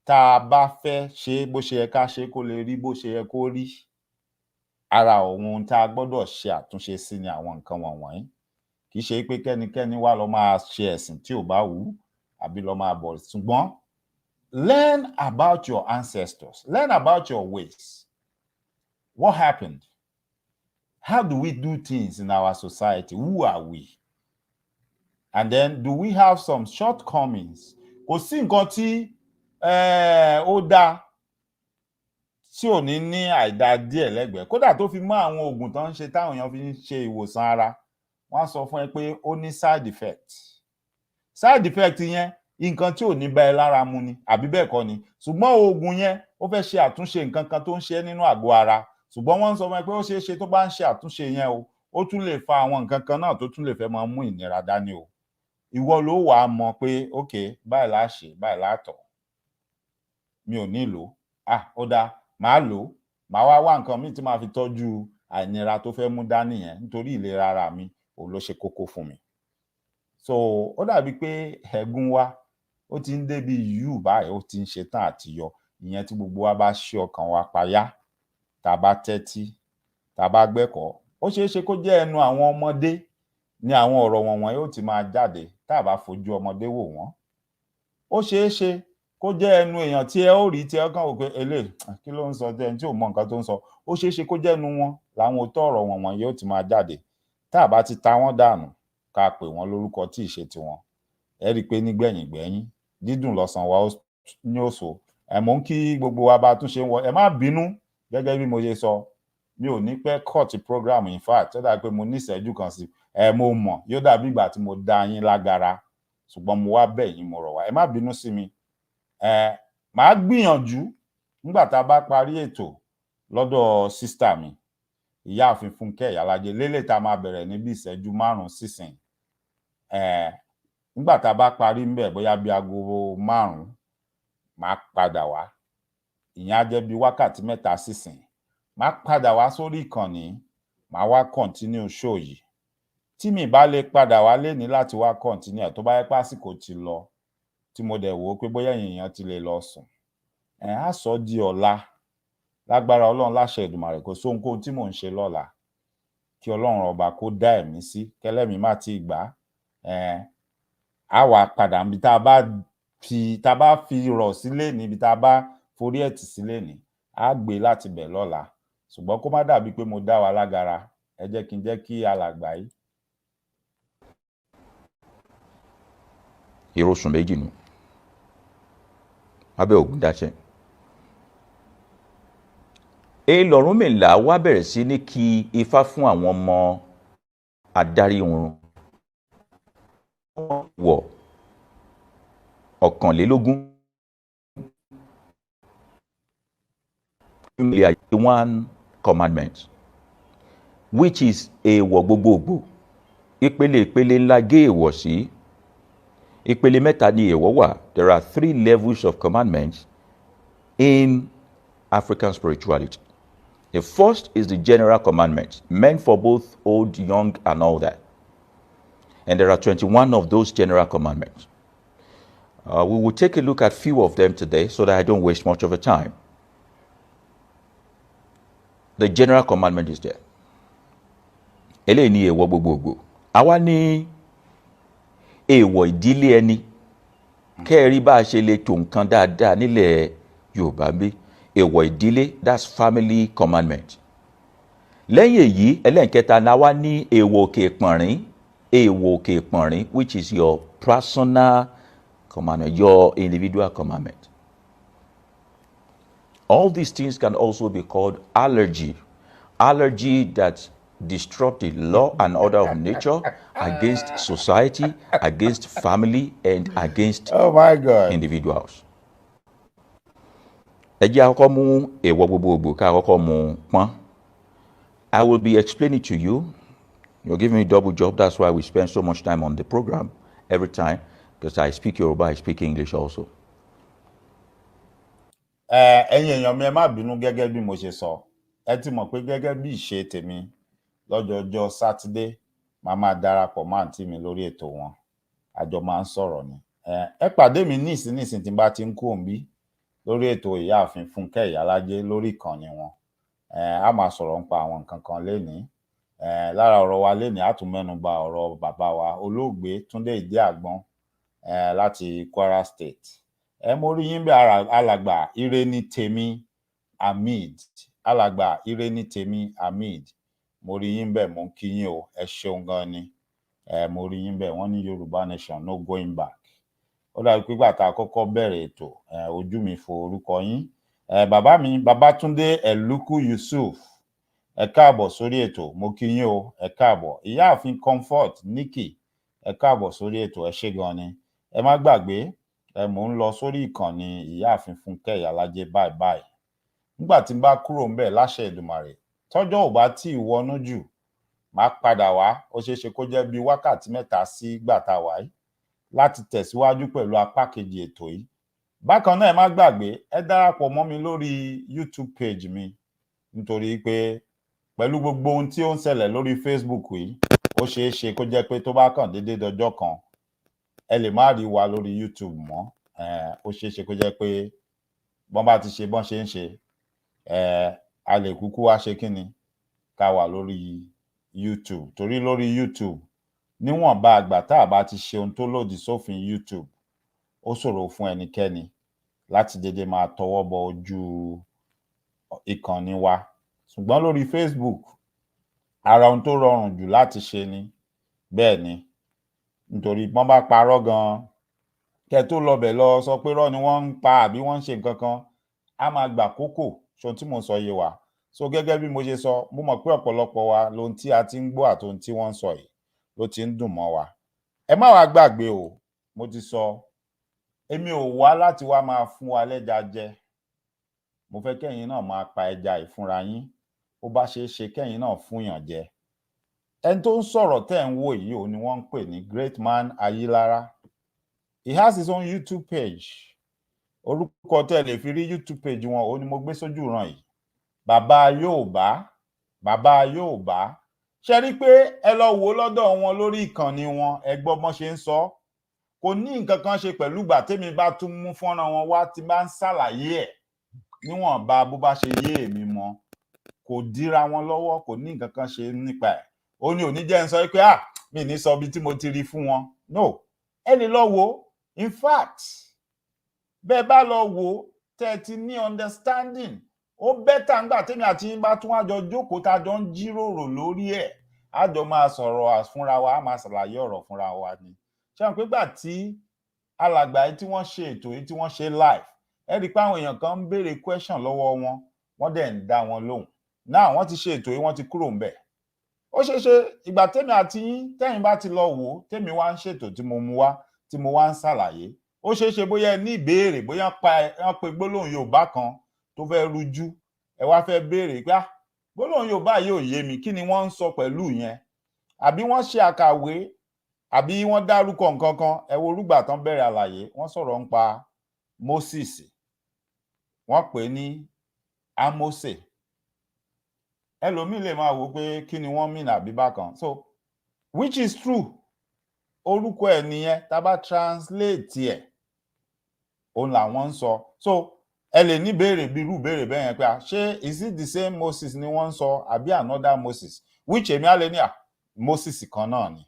tá a bá fẹ́ ṣe bó ṣe yẹ ká ṣe kó lè rí bó ṣe yẹ kó rí, ara ohun tá a gbọ́dọ̀ ṣe àtúnṣe sí ni àwọn nǹkan wọ̀nyí. Kì í ṣe pé kẹ́nikẹ́ni wá lọ máa ṣe ẹ̀sìn tí ò bá wù ú àbí lọ máa bọ̀, ṣùgbọ́n learn about your ancestors, learn about your ways. What happened? How do we do things in our society? Who are we? And then, do we have some shortcomings? Kò sí nǹkan tí ó dáa tí ò ní àìdá díẹ̀ lẹ́gbẹ̀ẹ́. Kódà tó fi mọ́ àwọn oògùn tó ń ṣe táwọn èèyàn fi ń ṣe ìwòsàn ara, wọ́n á sọ fún ẹ pé ó ní side effect. Side effect yẹn nǹkan tí ò ní bá ẹ lára mu ni, àbí bẹ́ẹ̀ kọ́ ni. Ṣùgbọ́n oògùn yẹn ó fẹ́ ṣe àtúnṣe nǹkan kan tó ń ṣe nínú àgọ́ ara. Ṣùgbọ́n wọ́n ń sọ fún ẹ pé ó ṣeé ṣe tó bá ń ṣe àtúnṣe yẹn o, ó tún lè fa àwọn nǹkan kan náà tó tún lè fẹ́ máa mú ìnira dání o. Ìwọ ló wàá mọ̀ pé okay, báyìí la ṣe, báyìí la tọ̀. Mi ò ní lò ó. Ó dáa, màá lò ó. Màá wá nǹkan míì tí màá fi tọ́jú àìnira tó fẹ́ mú dání yẹn nítorí ìlera ara mi òun ló ṣe kókó fún mi. So ó dàbí pé ẹ̀gún wa ó ti ń débi yù báyìí, ó ti ń ṣetán àti yọ. Ìyẹn tí gbogbo wa bá ṣí ọkàn wa payá, tá a bá tẹ́tí, tá a bá gbẹ́kọ̀ọ́. Ó ṣeé ṣe kó jẹ́ ẹnu àwọn ọmọdé ni àwọn ọ̀rọ̀ wọ̀nyí ó ti máa jáde tá a bá fojú ọmọdé wò wọ́n. Ó ṣeé ṣe kó jẹ́ ẹnu èèyàn tí ẹ ó rí tí ẹ kàn wò pé eléyìí kí ló ń sọ jẹ́ ẹni tí ò mọ nǹkan tó ń sọ. Ó ṣeé ṣe kó jẹ́ ẹnu wọn làwọn òótọ́ ọ̀rọ̀ wọ̀nyí ó ti máa jáde. Tá a bá ti ta wọ́n dànù, ká pè wọ́n lórúkọ tí ì ṣe tiwọn. Ẹ rí i pé nígbẹ̀yìn gbẹ́yìn dídùn lọ́sàn wa ní òṣò. Mò ń kí gbogbo wa bá tún ṣe ń wọ. Ẹ má bínú gẹ́gẹ́ bí mo ṣe sọ. Mi ò ní pẹ́ cut program, in fact, ó dàbí pé mo ní ìṣẹ́jú kan sí. Mo mọ̀ yóò dàbí ìgbà tí mo dá yín lágara, ṣùgbọ́n mo wá bẹ̀ yín, mo rọ̀ wá. Ẹ má bínú sí mi. Màá gbìyànjú nígbà tá a bá parí ètò lọ́dọ̀ sísítà mi, ìyáàfin Fúnkẹ́ Ìyálájé, lélẹ̀ tá a máa bẹ̀rẹ̀ ní bí ìṣẹ́jú 5 sísìn. Nígbà tá a bá parí ńbẹ̀ bóyá bí aago 5, màá padà wá. Ìyẹn á jẹ́ bí wákàtí 3 sísìn. Màá padà wá sórí ìkànnì, màá wá continue show yìí. Tí mi bá lè padà wá lénìí láti wá continue, tó bá yẹ pé àsìkò ti lọ, tí mo dẹ̀ wò ó pé bóyá èèyàn ti lè lọ sùn, á sọ di ọ̀la. Lágbára Ọlọ́run láṣẹ Èdùmàrè, kò sí ohunkóhun tí mò ń ṣe lọ́la. Kí Ọlọ́run ọba kó dá ẹ̀mí sí, kẹ́lẹ́mìí má ti gbà. Á wá padà níbi tá a bá fi rọ̀ sílé, níbi tá a bá forí ẹ̀ tì sílé ní, á gbé láti bẹ̀ lọ́la. Ṣùgbọ́n kó má dàbí pé mo dá wa lágara. Ẹ jẹ́ kí n jẹ́ kí alàgbà yìí. Ìrosùn méjì nù. Abẹ́ ògùn dáṣẹ́. Ọ̀rúnmìlà wá bẹ̀rẹ̀ sí ní kí Ifá fún àwọn ọmọ adarí oorun. Wọ̀ 21 one commandment, which is èèwọ̀ gbogbogbò. Ìpele ńlá gé èèwọ̀ sí. Ìpele mẹ́ta ni èèwọ̀ wà. There are 3 levels of commandments in African spirituality. The first is the general commandment, meant for both old, young, and all that. And there are 21 of those general commandments. We will take a look at few of them today so that I don't waste much of your time. The general commandment is there. Eléyìí ni èèwọ̀ gbogbogbò. Àwa ní èèwọ̀ ìdílé ẹni. Kẹ́ẹ̀rí bá a ṣe lè tò nǹkan dáadáa nílẹ̀ Yorùbá bí. Èèwọ̀ ìdílé, that's family commandment. Lẹ́yìn èyí, ẹlẹ́nkẹta náà wá ní èèwọ̀ òkè ìpọ̀nrín. Èèwọ̀ òkè ìpọ̀nrín, which is your personal commandment, your individual commandment. All these things can also be called allergy. Allergy that disrupt the law and order of nature against society, against family, and against individuals. Ẹ jẹ́ àkọ́kọ́ mú èèwọ̀ gbogbogbò ká àkọ́kọ́ mú pọ́n. I will be explaining to you. You're giving me double job. That's why we spend so much time on the program every time, because I speak Yoruba, I speak English also. Ẹ̀yin èèyàn mi ẹ má bínú gẹ́gẹ́ bí mo ṣe sọ. Ẹ ti mọ̀ pé gẹ́gẹ́ bí ìṣe tèmi lọ́jọ́jọ́ Sátidé màá máa darapọ̀ mọ́ àǹtí mi lórí ètò wọn. Àjọ máa ń sọ̀rọ̀ ni. Ẹ pàdé mi nísìn tí n bá ti ń kú òǹbí lórí ètò ìyáàfin Fúnkẹ́ Ìyálájé lórí ìkànnì wọn. A máa sọ̀rọ̀ nípa àwọn nǹkan kan lénìí. Lára ọ̀rọ̀ wa lénìí a tún mẹ́nu bà ọ̀rọ̀ bàbá wa olóògbé Túndé Ìdí Àgbọn láti Kwara State. Mo rí yín bẹ́ẹ̀ alàgbà Irenitemi Hamid. Alàgbà Irenitemi Hamid. Mo rí yín bẹ́ẹ̀, mo ń kí yín o, ẹ ṣeun gan ni. Mo rí yín bẹ́ẹ̀, wọ́n ní Yorùbá Nation no going back. Ó dàbí pé ìgbà tá a kọ́kọ́ bẹ̀rẹ̀ ètò ojú mi fo orúkọ yín. Bàbá mi Babátúndé Ẹ̀lúkú Yusuf, ẹ káàbọ̀ sórí ètò, mo kí yín o, ẹ káàbọ̀. Ìyáàfin Comfort Nikki, ẹ káàbọ̀ sórí ètò, ẹ ṣé gan ni. Ẹ má gbàgbé, mò ń lọ sórí ìkànnì Ìyáàfin Fúnkẹ́ Ìyálájé báyìí. Nígbà tí n bá kúrò ńbẹ̀ láṣẹ Èdùmàrè, tọ́jọ́ ò bá tí ì wọnú jù, màá padà wá, ó ṣeé ṣe kó jẹ́ bí wákàtí 3 sí ìgbà tá a wà yìí láti tẹ̀síwájú pẹ̀lú apá kejì ètò yìí. Bákan náà ẹ má gbàgbé, ẹ darapọ̀ mọ́ mi lórí YouTube page mi, nítorí pé pẹ̀lú gbogbo ohun tí ó ń ṣẹlẹ̀ lórí Facebook yìí, ó ṣeé ṣe kó jẹ́ pé tó bá kàn déédéé dọjọ́ kan ẹ lè má rí wa lórí YouTube mọ́. Ó ṣeé ṣe kó jẹ́ pé bọ́n bá ti ṣe bọ́n ṣe ń ṣe, a lè kúkú wá ṣe kíni ká wà lórí YouTube, torí lórí YouTube níwọ̀nba àgbà tá a bá ti ṣe ohun tó lòdì sófin YouTube, ó ṣòro fún ẹnikẹ́ni láti dédé máa tọwọ́ bọ ojú ìkànnì wa. Ṣùgbọ́n lórí Facebook, ara ohun tó rọrùn jù láti ṣe ni. Bẹ́ẹ̀ ni, nítorí wọ́n bá parọ́ gan-an, kẹ́ tó lọ bẹ̀ lọ sọ pé irọ́ ni wọ́n ń pa àbí wọ́n ń ṣe nǹkan kan, á máa gbà kókò. Ṣohun tí mò ń sọ yé wa. So gẹ́gẹ́ bí mo ṣe sọ, mo mọ̀ pé ọ̀pọ̀lọpọ̀ wa lohun tí a ti ń gbọ́ àtohun tí wọ́n ń sọ yìí ló ti ń dùn mọ́ wa. Ẹ má wá gbàgbé o, mo ti sọ, èmi ò wá láti wá máa fún wa lẹ́ja jẹ. Mo fẹ́ kẹ́yin náà máa pa ẹja ìfúnra yín, ó bá ṣeé ṣe kẹ́yin náà fúnyàn jẹ. Ẹni tó ń sọ̀rọ̀ tẹ́ ń wò yìí òun ni wọ́n ń pè ní Great Man Ayilara. He has his own YouTube page. Orúkọ tẹ́ lè fi rí YouTube page wọn òun ni mo gbé sójú ìran yìí. Bàbá Yorùbá, Bàbá Yorùbá. Ṣé rí pé ẹ lọ wò lọ́dọ̀ wọn lórí ìkànnì wọn, ẹ gbọ́ bọ́n ṣe ń sọ. Kò ní nǹkan kan ṣe pẹ̀lú ìgbà tèmi bá tún mú fọ́nrán wọn wá tí bá ń ṣàlàyé ẹ̀ níwọ̀nba bó bá ṣe yé èmi mọ́. Kò dira wọn lọ́wọ́, kò ní nǹkan kan ṣe nípa ẹ̀. Ó ní òní jẹ́ ń sọ pé mi ní sọ bí tí mo ti rí fún wọn. No, ẹ lè lọ wò. In fact, bẹ́ẹ̀ bá lọ wò tẹ́ ti ní understanding, ó bẹ́tà ńgbà tèmi àti yín bá tún wá jọ jókòó tá a jọ ń jíròrò lórí ẹ̀, a jọ máa sọ̀rọ̀ fúnra wa, a máa ṣàlàyé ọ̀rọ̀ fúnra wa ni. Ṣé wọn pé gbà tí alàgbà yìí tí wọ́n ṣe ètò yìí tí wọ́n ṣe live, ẹ rí i pé àwọn èèyàn kan ń béèrè question lọ́wọ́ wọn, wọ́n dẹ̀ ń dá wọn lóhùn. Náà wọ́n ti ṣe ètò yìí, wọ́n ti kúrò ńbẹ̀. Ó ṣeé ṣe ìgbà tèmi àti yín tẹ́yin bá ti lọ wò, tèmi wá ń ṣètò tí mo mú wá, tí mo wá ń ṣàlàyé. Ó ṣeé ṣe bóyá ẹ ní ìbéèrè, bóyá wọ́n pe gbólóhùn Yorùbá kan tó fẹ́ rújú, ẹ wá fẹ́ béèrè pé gbólóhùn Yorùbá yìí ò yé mi, kí ni wọ́n ń sọ pẹ̀lú yẹn? Àbí wọ́n ṣe àkàwé, àbí wọ́n dárúkọ nǹkan kan. Ẹ wo orúgbà tán bẹ̀rẹ̀ àlàyé, wọ́n sọ̀rọ̀ nípa Moses, wọ́n pè ní Ámósè. Ẹlòmíì lè máa wò pé kí ni wọ́n mean àbí bákan. So which is true, orúkọ ẹ̀ nìyẹn, tá bá translate ẹ̀ òun làwọn ń sọ. So ẹ lè ní béèrè bí irú béèrè bẹ́ẹ̀ yẹn pé ṣé is it the same Moses ni wọ́n ń sọ àbí another Moses, which èmi á lè ní Moses kan náà ni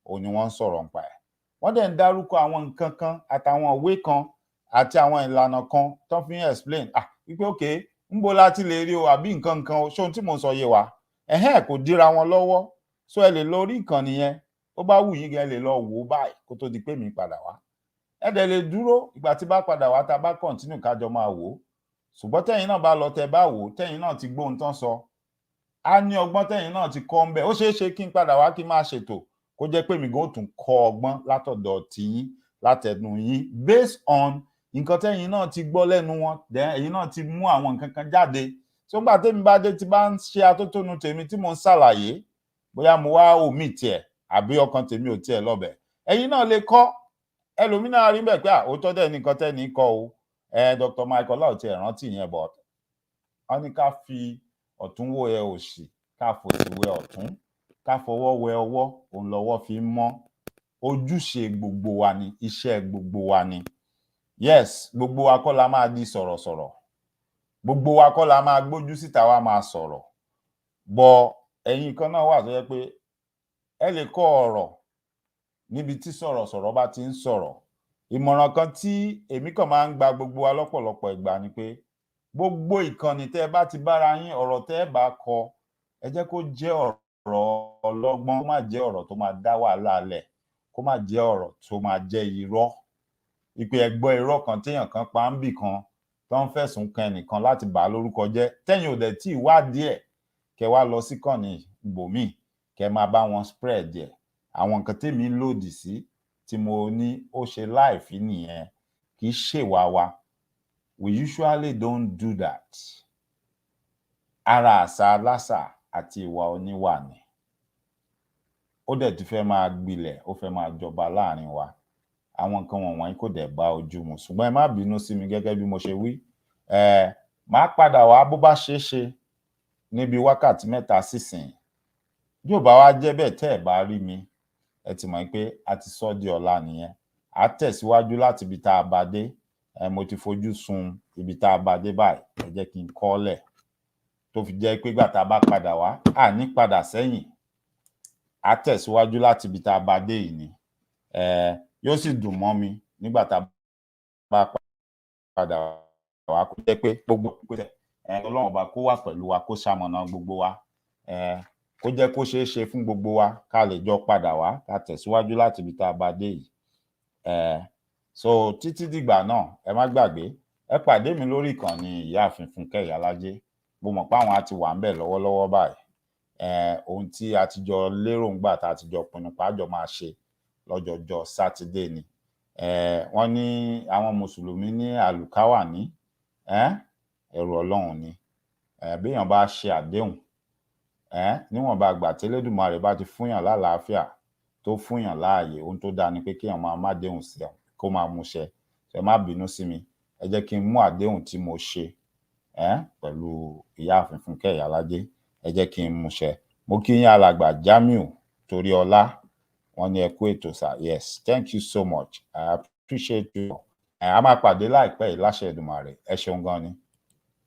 òun ni wọ́n ń sọ̀rọ̀ nípa ẹ̀. Wọ́n dẹ̀ ń dárúkọ àwọn nǹkan kan àtàwọn ìwé kan àti àwọn ìlànà kan tó fi ń explain wípé okay, ńbo láti lè rí o àbí nǹkan kan o, ṣé ohun tí mò ń sọ yé wa? Kò dira wọn lọ́wọ́. So ẹ lè lọ orí ìkànnì yẹn, ó bá wù yín gan ẹ lè lọ wò ó báyìí kó tó di pé mi padà wá. Ẹ dẹ̀ lè dúró ìgbà tí bá padà wá, tá a bá continue kájọ máa wò ó. Ṣùgbọ́n tẹ́yin náà bá lọ tẹ́ bá wò ó, tẹ́yin náà ti gbóhun tán sọ, á ní ọgbọ́n tẹ́yin náà ti kọ́ ń bẹ̀. Ó ṣeé ṣe kí n padà wá kí n máa ṣètò kó jẹ́ pé mi gan ó tún kọ́ ọgbọ́n látọ̀dọ̀ tiyín, látẹnu yín, based on nǹkan tẹ́yin náà ti gbọ́ lẹ́nu wọn, then ẹ̀yin náà ti mú àwọn nǹkan kan jáde tó gbà tèmi bá dé tí bá ń ṣe atótónu tèmi tí mo ń ṣàlàyé bóyá mo wá omi tiẹ̀ àbí ọkàn tèmi ò tiẹ̀ lọ́bẹ̀ ẹ̀yin náà lè kọ́ ẹlòmínà rí bẹ́ẹ̀ pé òótọ́ dẹ̀ nìkan tẹ́ ní kọ́ o Dr. Michael láò tiẹ̀ rántí yẹn bọ̀ wọ́n ní ká fi ọ̀tún wẹ òsì ká fòsì wẹ ọ̀tún ká fọwọ́ wẹ ọwọ́ òun lọ́wọ́ fi ń mọ́ ojúṣe gbogbo wa ni iṣẹ́ gbogbo wa ni yes gbogbo wa kọ́ la máa di sọ̀rọ̀sọ̀rọ̀ gbogbo wa kọ́ la máa gbójú síta wa máa sọ̀rọ̀ bọ̀ ẹ̀yin kan náà wà tó yẹ pé ẹ lè kọ́ ọ̀rọ̀ níbi tí sọ̀rọ̀sọ̀rọ̀ bá ti ń sọ̀rọ̀ ìmọ̀ràn kan tí èmi kàn máa ń gba gbogbo wa lọ́pọ̀lọpọ̀ ìgbà ni pé gbogbo ìkànnì tẹ́ ẹ bá ti bára yín ọ̀rọ̀ tẹ́ ẹ bá kọ ẹ jẹ́ kó jẹ́ ọ̀rọ̀ ọlọ́gbọ́n kó má jẹ́ ọ̀rọ̀ tó máa dá wàhálà lẹ̀ kó má jẹ́ ọ̀rọ̀ tó máa jẹ́ irọ́ ìpè ẹgbọ́ irọ́ kan téèyàn kan pa ń bì kan tó ń fẹ̀sùn kan ẹnìkan láti bà á lórúkọ jẹ́ tẹ́yìn ò dẹ̀ tí ì wádìí ẹ̀ kẹ́ wá lọ sí kànnì ibòmíì kẹ́ máa bá wọn spread ẹ̀ àwọn nǹkan tèmi lòdì sí tí mo ní ó ṣe láìfí nìyẹn kì í ṣèwà wa we usually don't do that ara àṣà aláṣà àti ìwà oníwà ni ó dẹ̀ ti fẹ́ máa gbilẹ̀ ó fẹ́ máa jọba láàrin wa àwọn nǹkan wọ̀nyí kò dẹ̀ bá ojú mu ṣùgbọ́n ẹ má bínú sí mi gẹ́gẹ́ bí mo ṣe wí máa padà wá bó bá ṣeé ṣe níbi wákàtí 3 sísìn yóò bá wá jẹ́ bẹ́ẹ̀ tẹ́ ẹ̀ bá rí mi ẹ ti mọ̀ pé a ti sọ di ọ̀la nìyẹn a tẹ̀síwájú láti ibi tá a bá dé mo ti fojú sun ibi tá a bá dé báyìí ẹ jẹ́ kí n kọ́lẹ̀ tó fi jẹ́ pé gbà tá a bá padà wá a ní padà sẹ́yìn a tẹ̀síwájú láti ibi tá a bá dé yìí ni yóò sì dùn mọ́ mi nígbà tá a bá padà wá kó jẹ́ pé gbogbo pé Ọlọ́run ọba kó wà pẹ̀lú wa kó ṣamọ̀nà gbogbo wa kó jẹ́ kó ṣeé ṣe fún gbogbo wa ká lè jọ padà wá ká tẹ̀síwájú láti ibi tá a bá dé yìí so títí dìgbà náà ẹ má gbàgbé ẹ pàdé mi lórí ìkànnì ìyáàfin Fúnkẹ́ Ìyálájé mo mọ̀ pé àwọn á ti wà ń bẹ̀ lọ́wọ́lọ́wọ́ báyìí ohun tí a ti jọ lérò ńgbà tá a ti jọ pinnu pàjọ máa ṣe lọ́jọ́jọ́ sátidé ni wọ́n ní àwọn mùsùlùmí ní àlùkáwàní ẹ̀rù Ọlọ́run ni béèyàn bá ṣe àdéhùn níwọ̀nba àgbà tí Elédùmarè bá ti fúnyàn lálàáfíà tó fúnyàn láàyè ohun tó dáa ni pé kéèyàn máa má déhùn sí ọ kó máa múṣẹ ẹ má bínú sí mi ẹ jẹ́ kí n mú àdéhùn tí mo ṣe pẹ̀lú ìyáàfin Fúnkẹ́ Ìyálájé ẹ jẹ́ kí n múṣẹ mo kí yín alàgbà Jamiu Toríọlá wọ́n ní ẹ kú ètò sir yes thank you so much I appreciate you a máa pàdé láìpẹ́ yìí láṣẹ Èdùmàrè ẹ ṣeun gan ni.